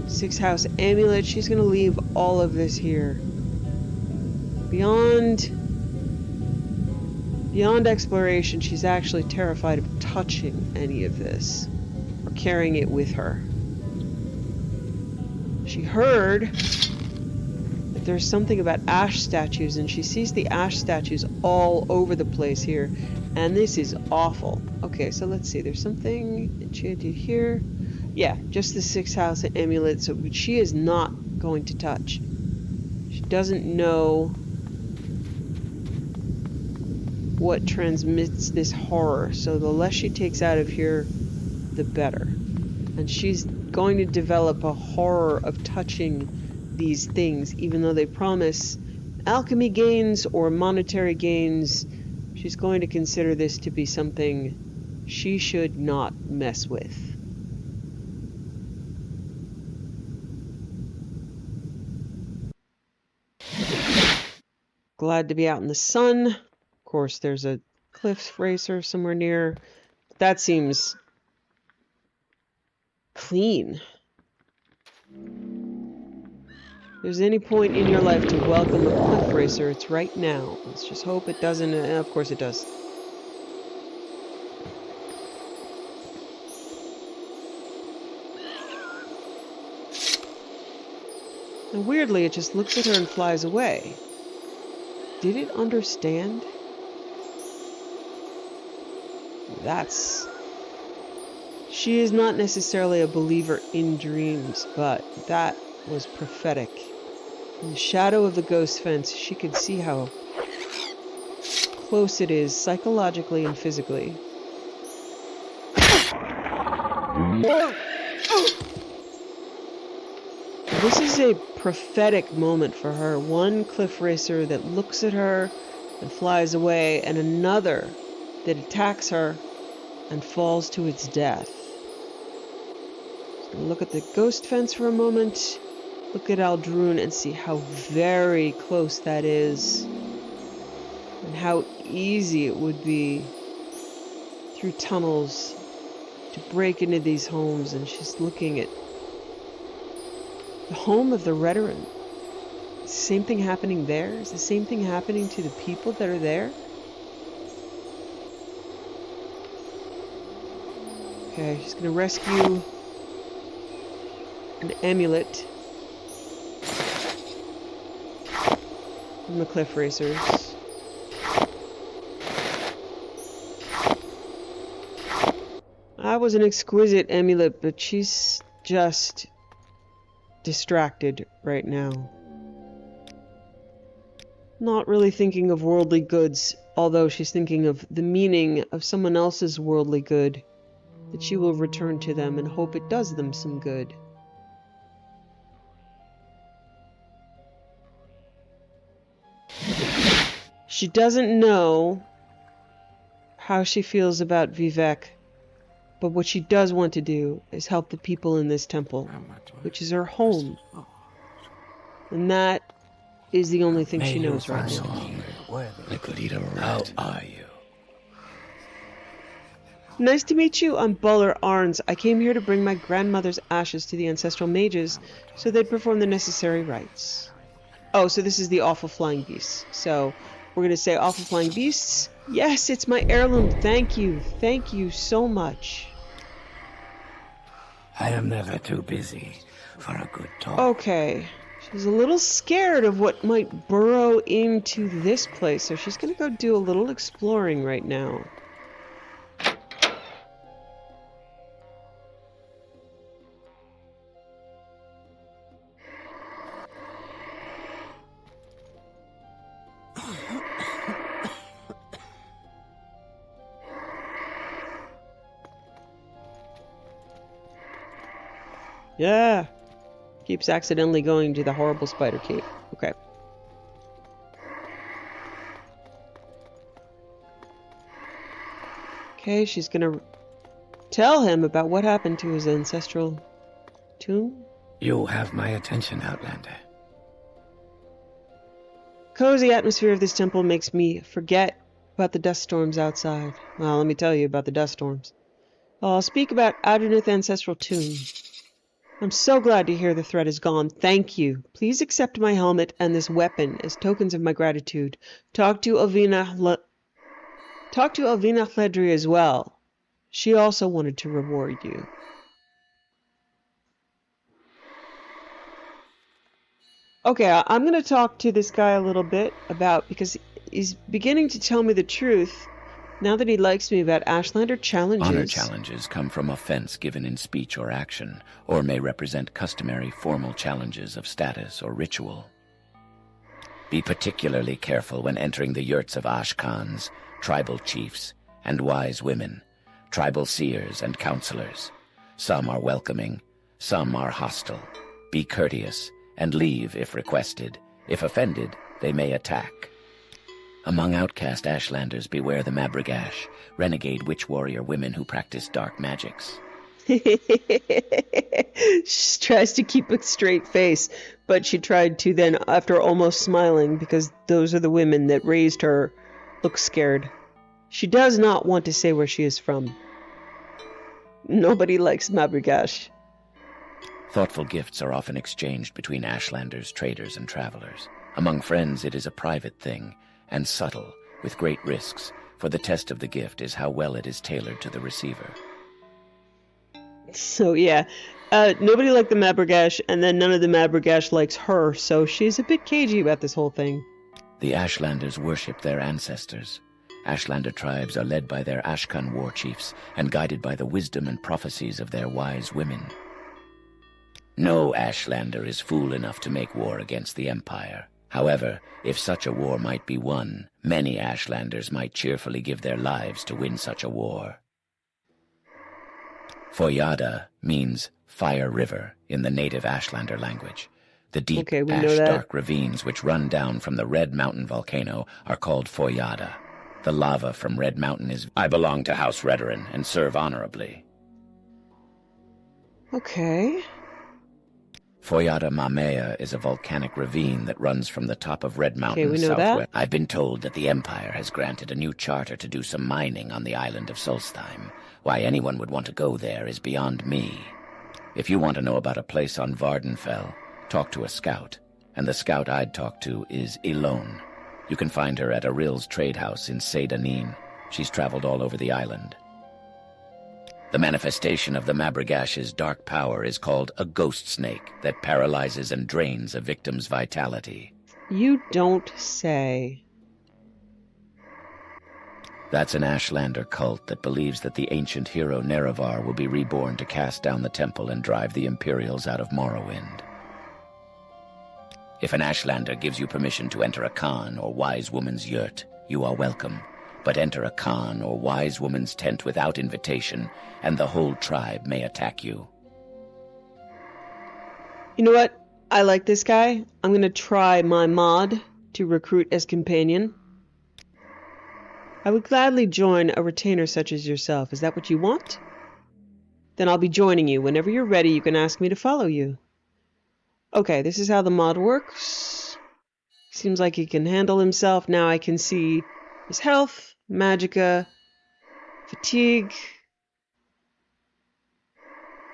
6 house amulet. She's gonna leave all of this here. Beyond exploration, she's actually terrified of touching any of this or carrying it with her. She heard that there's something about ash statues, and she sees the ash statues all over the place here, and this is awful. Okay, so let's see. There's something enchanted here. Yeah, just the 6 house amulet, so she is not going to touch. She doesn't know what transmits this horror, so the less she takes out of here, the better. And she's going to develop a horror of touching these things, even though they promise alchemy gains or monetary gains. She's going to consider this to be something she should not mess with. Glad to be out in the sun. Of course, there's a cliff racer somewhere near. That seems clean. If there's any point in your life to welcome a cliff racer, it's right now. Let's just hope it doesn't. Of course it does. And weirdly, it just looks at her and flies away. Did it understand? She is not necessarily a believer in dreams, but that was prophetic. In the shadow of the ghost fence, she could see how close it is psychologically and physically. This is a prophetic moment for her. One cliff racer that looks at her and flies away, and another that attacks her and falls to its death. So look at the ghost fence for a moment. Look at Aldrune and see how very close that is. And how easy it would be through tunnels to break into these homes. And she's looking at the home of the Redoran. Is the same thing happening there? Is the same thing happening to the people that are there? Okay, she's gonna rescue an amulet from the cliff racers. That was an exquisite amulet, but she's just distracted right now. Not really thinking of worldly goods, although she's thinking of the meaning of someone else's worldly good, that she will return to them and hope it does them some good. She doesn't know how she feels about Vivek, but what she does want to do is help the people in this temple, which is her home. And that is the only thing she knows right now. I could eat a rat. How are you? Nice to meet you. I'm Buller Arns. I came here to bring my grandmother's ashes to the ancestral mages so they'd perform the necessary rites. Oh, so this is the awful flying beasts. So we're going to say awful flying beasts. Yes, it's my heirloom. Thank you. Thank you so much. I am never too busy for a good talk. Okay. She's a little scared of what might burrow into this place, so she's going to go do a little exploring right now. Yeah. Keeps accidentally going to the horrible spider cave. Okay. Okay, she's gonna tell him about what happened to his ancestral tomb. You have my attention, Outlander. Cozy atmosphere of this temple makes me forget about the dust storms outside. Well, let me tell you about the dust storms. I'll speak about Adrano Ancestral Tomb. I'm so glad to hear the threat is gone. Thank you. Please accept my helmet and this weapon as tokens of my gratitude. Talk to Elvina Hledry as well. She also wanted to reward you. Okay, I'm going to talk to this guy a little bit because he's beginning to tell me the truth now that he likes me about Ashlander challenges. Honor challenges come from offense given in speech or action, or may represent customary formal challenges of status or ritual. Be particularly careful when entering the yurts of Ashkans, tribal chiefs, and wise women, tribal seers and counselors. Some are welcoming, some are hostile. Be courteous, and leave if requested. If offended, they may attack. Among outcast Ashlanders, beware the Mabragash, renegade witch warrior women who practice dark magics. She tries to keep a straight face, but she tried to then, after almost smiling, because those are the women that raised her, look scared. She does not want to say where she is from. Nobody likes Mabragash. Thoughtful gifts are often exchanged between Ashlanders, traders, and travelers. Among friends, it is a private thing, and subtle, with great risks, for the test of the gift is how well it is tailored to the receiver. So yeah, nobody liked the Mabragash, and then none of the Mabragash likes her, so she's a bit cagey about this whole thing. The Ashlanders worship their ancestors. Ashlander tribes are led by their Ashkan war chiefs, and guided by the wisdom and prophecies of their wise women. No Ashlander is fool enough to make war against the Empire. However, if such a war might be won, many Ashlanders might cheerfully give their lives to win such a war. Foyada means fire river in the native Ashlander language. The deep, ash-dark ravines which run down from the Red Mountain volcano are called Foyada. The lava from Red Mountain is... I belong to House Redoran and serve honorably. Okay. Foyada Mamea is a volcanic ravine that runs from the top of Red Mountain southwest. I've been told that the Empire has granted a new charter to do some mining on the island of Solstheim. Why anyone would want to go there is beyond me. If you want to know about a place on Vardenfell, talk to a scout. And the scout I'd talk to is Elone. You can find her at Aril's trade house in Seydanin. She's traveled all over the island. The manifestation of the Mabragash's dark power is called a ghost snake that paralyzes and drains a victim's vitality. You don't say. That's an Ashlander cult that believes that the ancient hero Nerevar will be reborn to cast down the temple and drive the Imperials out of Morrowind. If an Ashlander gives you permission to enter a Khan or wise woman's yurt, you are welcome. But enter a Khan or wise woman's tent without invitation, and the whole tribe may attack you. You know what? I like this guy. I'm going to try my mod to recruit as companion. I would gladly join a retainer such as yourself. Is that what you want? Then I'll be joining you. Whenever you're ready, you can ask me to follow you. Okay, this is how the mod works. Seems like he can handle himself. Now I can see his health, magicka, fatigue.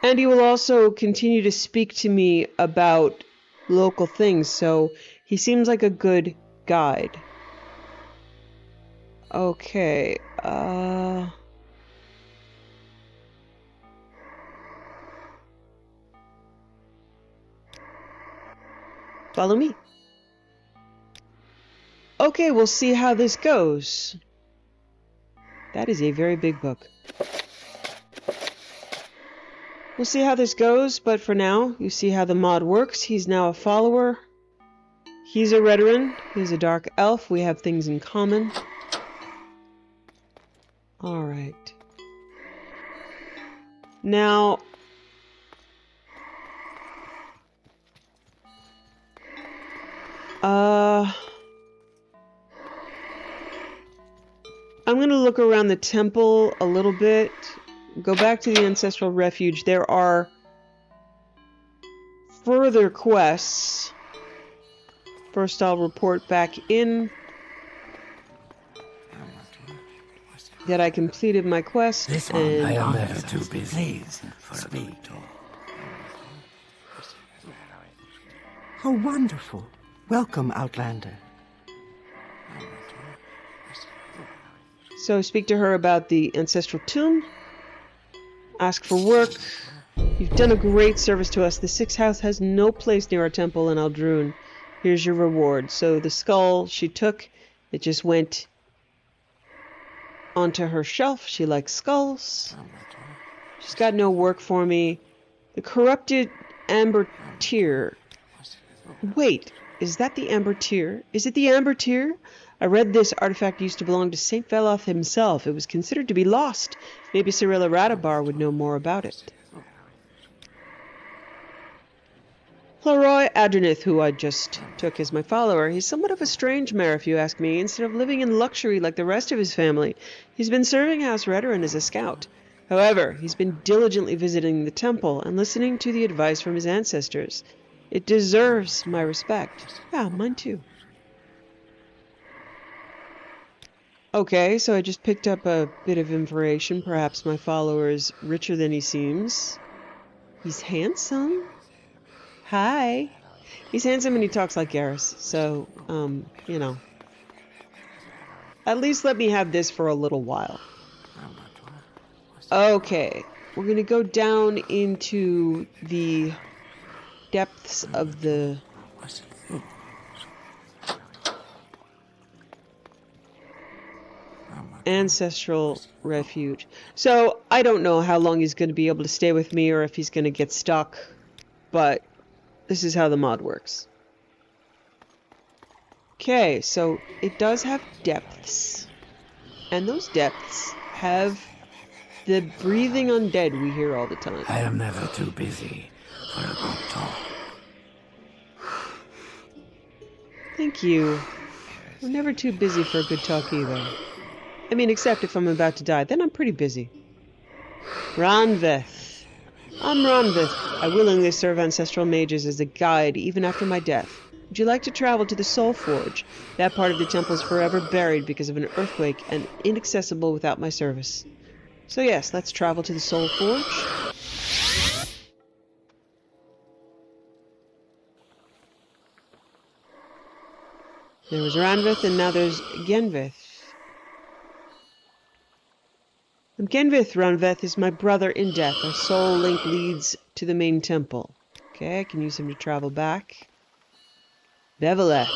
And he will also continue to speak to me about local things, so he seems like a good guide. Okay, follow me. Okay, we'll see how this goes. That is a very big book. We'll see how this goes, but for now, you see how the mod works. He's now a follower. He's a Redoran. He's a dark elf. We have things in common. Alright. Now, I'm gonna look around the temple a little bit. Go back to the Ancestral Refuge. There are further quests. First, I'll report back in that I completed my quest. And I am never too busy for a good talk. How wonderful. Welcome, Outlander. So speak to her about the Ancestral Tomb. Ask for work. You've done a great service to us. The Sixth House has no place near our temple in Aldrune. Here's your reward. So the skull she took, it just went onto her shelf. She likes skulls. She's got no work for me. The corrupted amber tear. Wait, is that the amber tear? Is it the amber tear? I read this artifact used to belong to Saint Veloth himself. It was considered to be lost. Maybe Cyrilla Radabar would know more about it. Leroy Adrenith, who I just took as my follower, he's somewhat of a strange mare, if you ask me. Instead of living in luxury like the rest of his family, he's been serving House Redoran as a scout. However, he's been diligently visiting the temple and listening to the advice from his ancestors. It deserves my respect. Yeah, mine too. Okay, so I just picked up a bit of information. Perhaps my follower is richer than he seems. He's handsome. Hi. He's handsome and he talks like Garrus, so, you know. At least let me have this for a little while. Okay, we're gonna go down into the depths of the Ancestral Refuge. So, I don't know how long he's going to be able to stay with me or if he's going to get stuck, but this is how the mod works. Okay, so it does have depths, and those depths have the breathing undead we hear all the time. I am never too busy for a good talk. Thank you. We're never too busy for a good talk either. I mean, except if I'm about to die, then I'm pretty busy. Ranveth. I'm Ranveth. I willingly serve ancestral mages as a guide even after my death. Would you like to travel to the Soul Forge? That part of the temple is forever buried because of an earthquake and inaccessible without my service. So yes, let's travel to the Soul Forge. There was Ranveth and now there's Genvith. Genvith. Ranveth is my brother in death. Our soul link leads to the main temple. Okay, I can use him to travel back. Beveleth.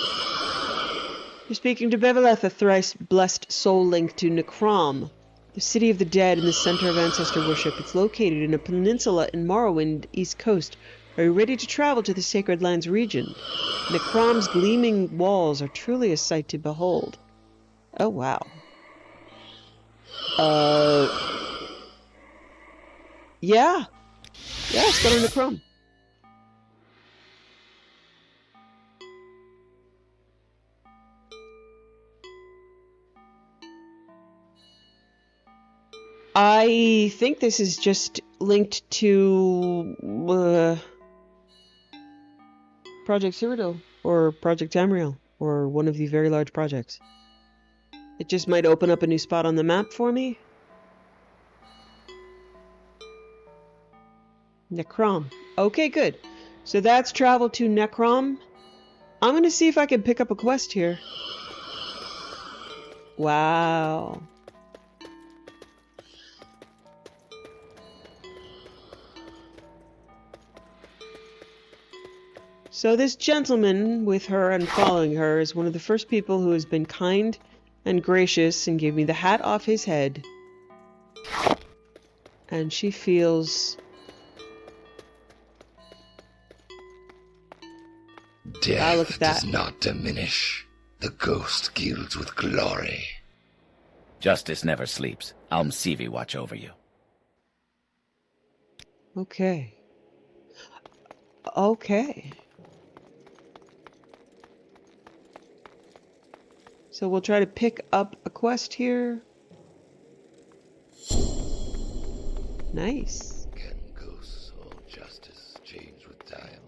You're speaking to Beveleth, a thrice blessed soul link to Necrom, the city of the dead in the center of ancestor worship. It's located in a peninsula in Morrowind, east coast. Are you ready to travel to the Sacred Lands region? Necrom's gleaming walls are truly a sight to behold. Oh, wow. Yeah. Yeah, let's go to Necrom. I think this is just linked to Project Cyrodiil or Project Tamriel or one of the very large projects. It just might open up a new spot on the map for me. Necrom. Okay, good. So that's travel to Necrom. I'm going to see if I can pick up a quest here. Wow. So this gentleman with her and following her is one of the first people who has been kind and gracious and gave me the hat off his head. And she feels... Death does not diminish. The ghost gilds with glory. Justice never sleeps. Almsivi watch over you. Okay. Okay. So we'll try to pick up a quest here. Nice. Can ghosts or justice change with time?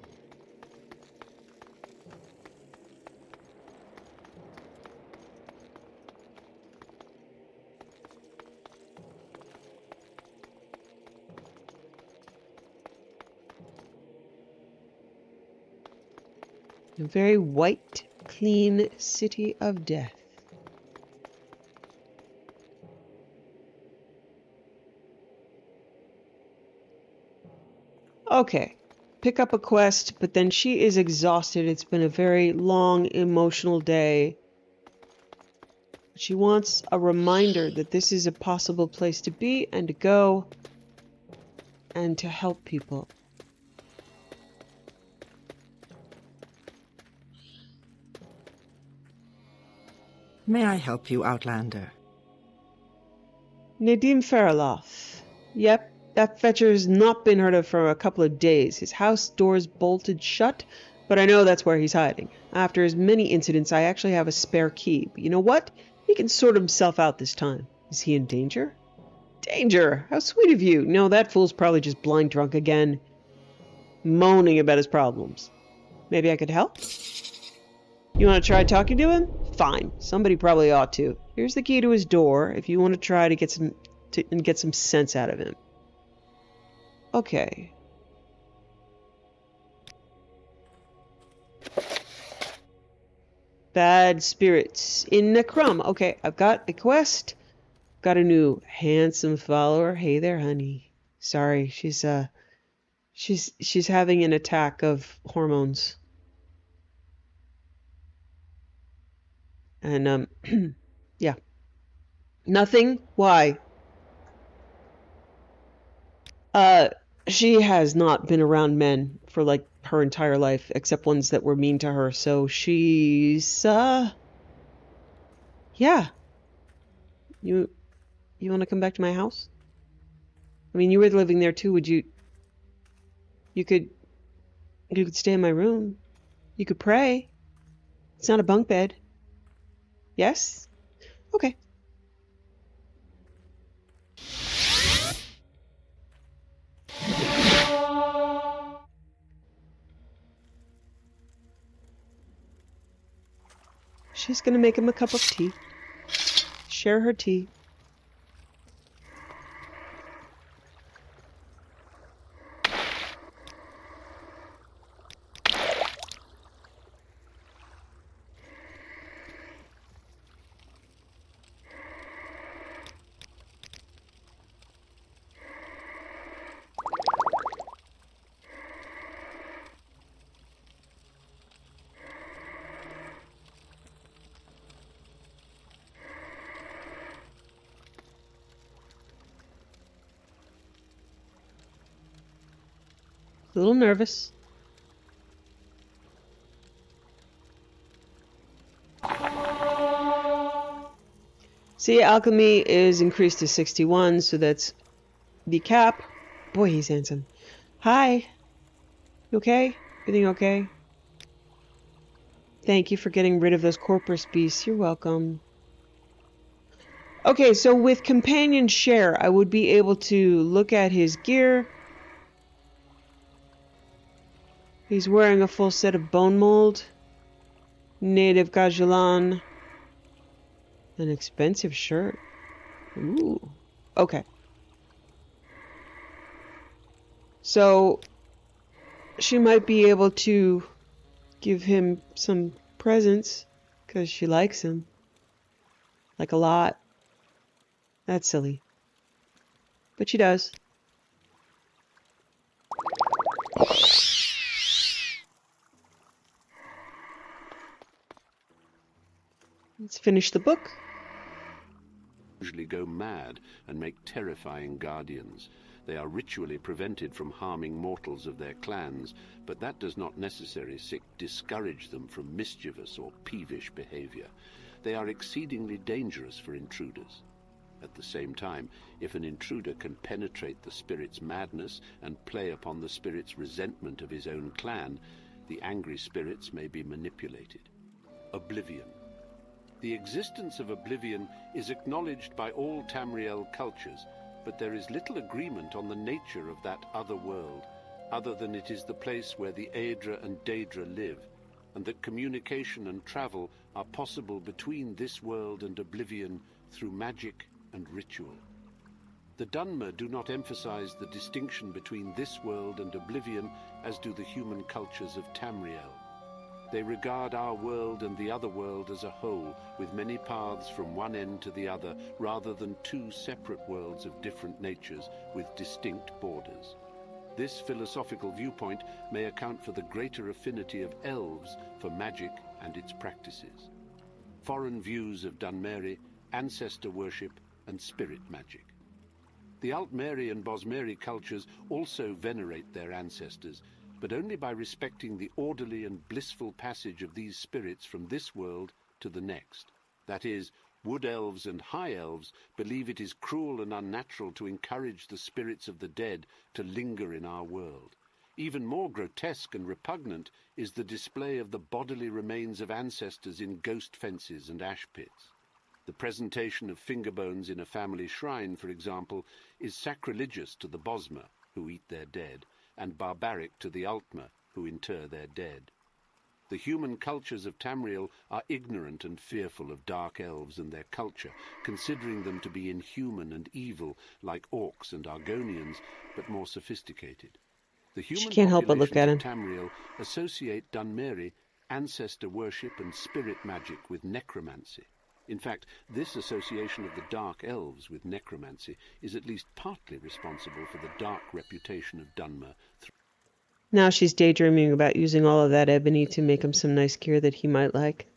A very white, clean city of death. Okay, pick up a quest, but then she is exhausted. It's been a very long, emotional day. She wants a reminder that this is a possible place to be and to go and to help people. May I help you, Outlander? Nadim Faraloff. Yep, that fetcher's not been heard of for a couple of days. His house door's bolted shut, but I know that's where he's hiding. After his many incidents, I actually have a spare key. But you know what? He can sort himself out this time. Is he in danger? Danger? How sweet of you. No, that fool's probably just blind drunk again, moaning about his problems. Maybe I could help? You want to try talking to him? Fine. Somebody probably ought to. Here's the key to his door if you want to try to get some sense out of him. Okay. Bad spirits in Necrom. Okay, I've got a quest. Got a new handsome follower. Hey there, honey. Sorry, she's having an attack of hormones. And yeah. Nothing? Why? She has not been around men for like her entire life, except ones that were mean to her, so she's yeah. You want to come back to my house? I mean, you were living there too. You could stay in my room. You could pray. It's not a bunk bed. Yes? Okay. She's gonna make him a cup of tea. Share her tea. A little nervous. See, alchemy is increased to 61, so that's the cap. Boy, he's handsome. Hi. You okay? Everything okay? Thank you for getting rid of those corpus beasts. You're welcome. Okay, so with companion share, I would be able to look at his gear. He's wearing a full set of bone mold. Native Gajalan. An expensive shirt. Ooh. Okay. So, she might be able to give him some presents, because she likes him. Like a lot. That's silly. But she does. Let's finish the book. Usually go mad and make terrifying guardians. They are ritually prevented from harming mortals of their clans, but that does not necessarily discourage them from mischievous or peevish behavior. They are exceedingly dangerous for intruders. At the same time, if an intruder can penetrate the spirit's madness and play upon the spirit's resentment of his own clan, the angry spirits may be manipulated. Oblivion. The existence of oblivion is acknowledged by all Tamriel cultures, but there is little agreement on the nature of that other world, other than it is the place where the Aedra and Daedra live, and that communication and travel are possible between this world and oblivion through magic and ritual. The Dunmer do not emphasize the distinction between this world and oblivion as do the human cultures of Tamriel. They regard our world and the other world as a whole, with many paths from one end to the other, rather than two separate worlds of different natures with distinct borders. This philosophical viewpoint may account for the greater affinity of elves for magic and its practices. Foreign views of Dunmeri, ancestor worship, and spirit magic. The Altmeri and Bosmeri cultures also venerate their ancestors, but only by respecting the orderly and blissful passage of these spirits from this world to the next. That is, Wood Elves and High Elves believe it is cruel and unnatural to encourage the spirits of the dead to linger in our world. Even more grotesque and repugnant is the display of the bodily remains of ancestors in ghost fences and ash pits. The presentation of finger bones in a family shrine, for example, is sacrilegious to the Bosmer, who eat their dead, and barbaric to the Altmer, who inter their dead. The human cultures of Tamriel are ignorant and fearful of dark elves and their culture, considering them to be inhuman and evil, like orcs and Argonians, but more sophisticated. The human populations of Tamriel associate Dunmeri, ancestor worship and spirit magic with necromancy. In fact, this association of the dark elves with necromancy is at least partly responsible for the dark reputation of Dunmer. Now she's daydreaming about using all of that ebony to make him some nice gear that he might like.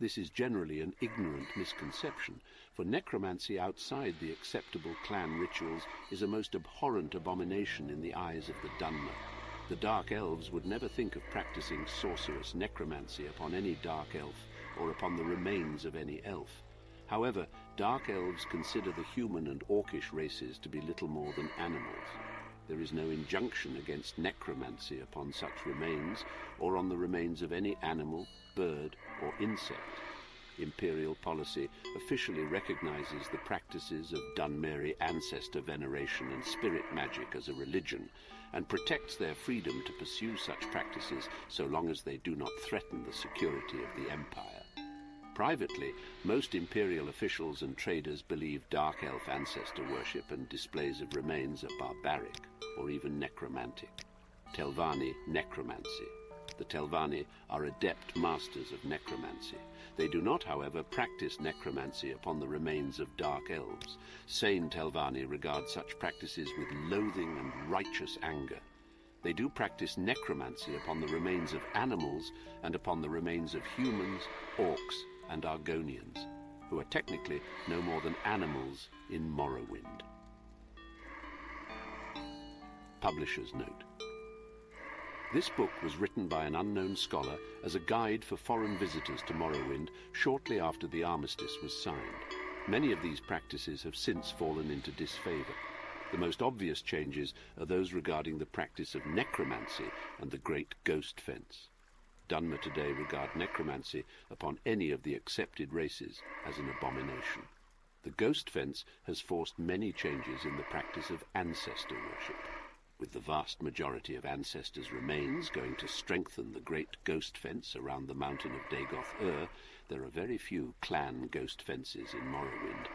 This is generally an ignorant misconception, for necromancy outside the acceptable clan rituals is a most abhorrent abomination in the eyes of the Dunmer. The Dark Elves would never think of practicing sorcerous necromancy upon any Dark Elf or upon the remains of any elf. However, Dark Elves consider the human and orcish races to be little more than animals. There is no injunction against necromancy upon such remains, or on the remains of any animal, bird, or insect. Imperial policy officially recognizes the practices of Dunmeri ancestor veneration and spirit magic as a religion, and protects their freedom to pursue such practices so long as they do not threaten the security of the Empire. Privately, most Imperial officials and traders believe Dark Elf ancestor worship and displays of remains are barbaric, or even necromantic. Telvanni necromancy. The Telvanni are adept masters of necromancy. They do not, however, practice necromancy upon the remains of Dark Elves. Sane Telvanni regard such practices with loathing and righteous anger. They do practice necromancy upon the remains of animals and upon the remains of humans, orcs, and Argonians, who are technically no more than animals in Morrowind. Publisher's note. This book was written by an unknown scholar as a guide for foreign visitors to Morrowind shortly after the armistice was signed. Many of these practices have since fallen into disfavor. The most obvious changes are those regarding the practice of necromancy and the Great Ghost Fence. Dunmer today regard necromancy upon any of the accepted races as an abomination. The Ghost Fence has forced many changes in the practice of ancestor worship. With the vast majority of ancestors' remains going to strengthen the Great Ghost Fence around the mountain of Dagoth-Ur, there are very few clan ghost fences in Morrowind.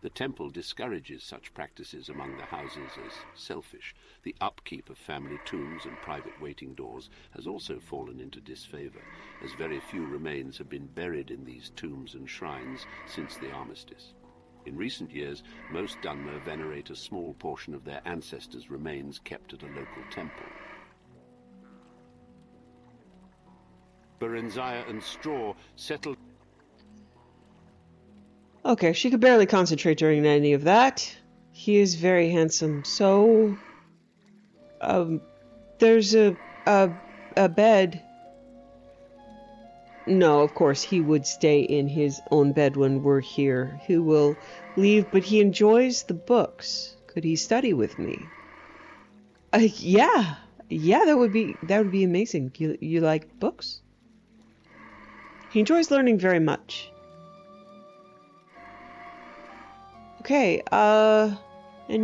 The temple discourages such practices among the houses as selfish. The upkeep of family tombs and private waiting doors has also fallen into disfavor, as very few remains have been buried in these tombs and shrines since the armistice. In recent years, most Dunmer venerate a small portion of their ancestors' remains kept at a local temple. Berenzia and Straw settled... Okay, she could barely concentrate during any of that. He is very handsome. So, there's a bed. No, of course, he would stay in his own bed when we're here. He will leave, but he enjoys the books. Could he study with me? Yeah, that would be amazing. You like books? He enjoys learning very much. Okay, and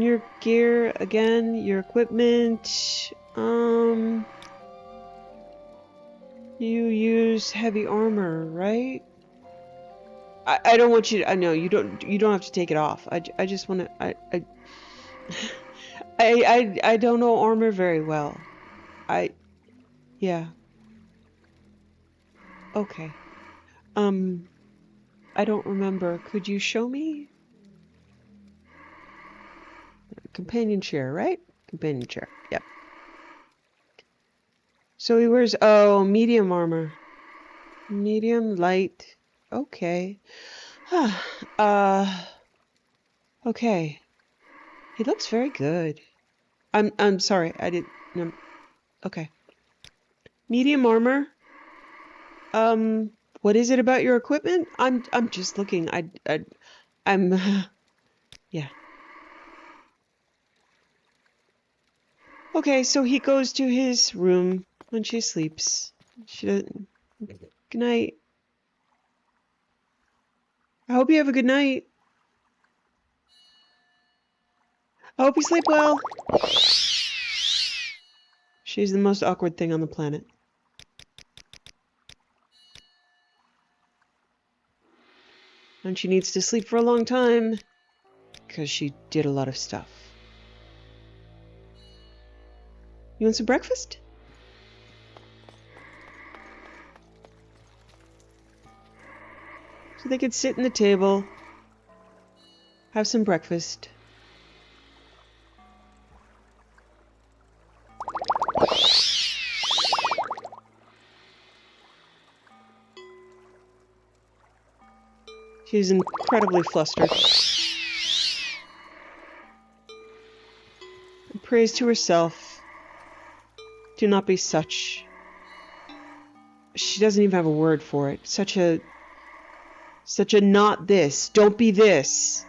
your gear, again, your equipment, you use heavy armor, right? I don't want you to, I know, you don't have to take it off. I just want to, I don't know armor very well. Yeah. Okay. I don't remember. Could you show me? Companion chair, right? Companion chair. Yep. So he wears, oh, medium armor. Medium, light. Okay. Okay. He looks very good. I'm sorry. I didn't, no. Okay. Medium armor. What is it about your equipment? I'm just looking. I'm yeah. Okay, so he goes to his room when she sleeps. She doesn't. Good night. I hope you have a good night. I hope you sleep well. She's the most awkward thing on the planet. And she needs to sleep for a long time because she did a lot of stuff. You want some breakfast? So they could sit in the table, have some breakfast. She's incredibly flustered. And prays to herself. Do not be such. She doesn't even have a word for it. Such a not this. Don't be this.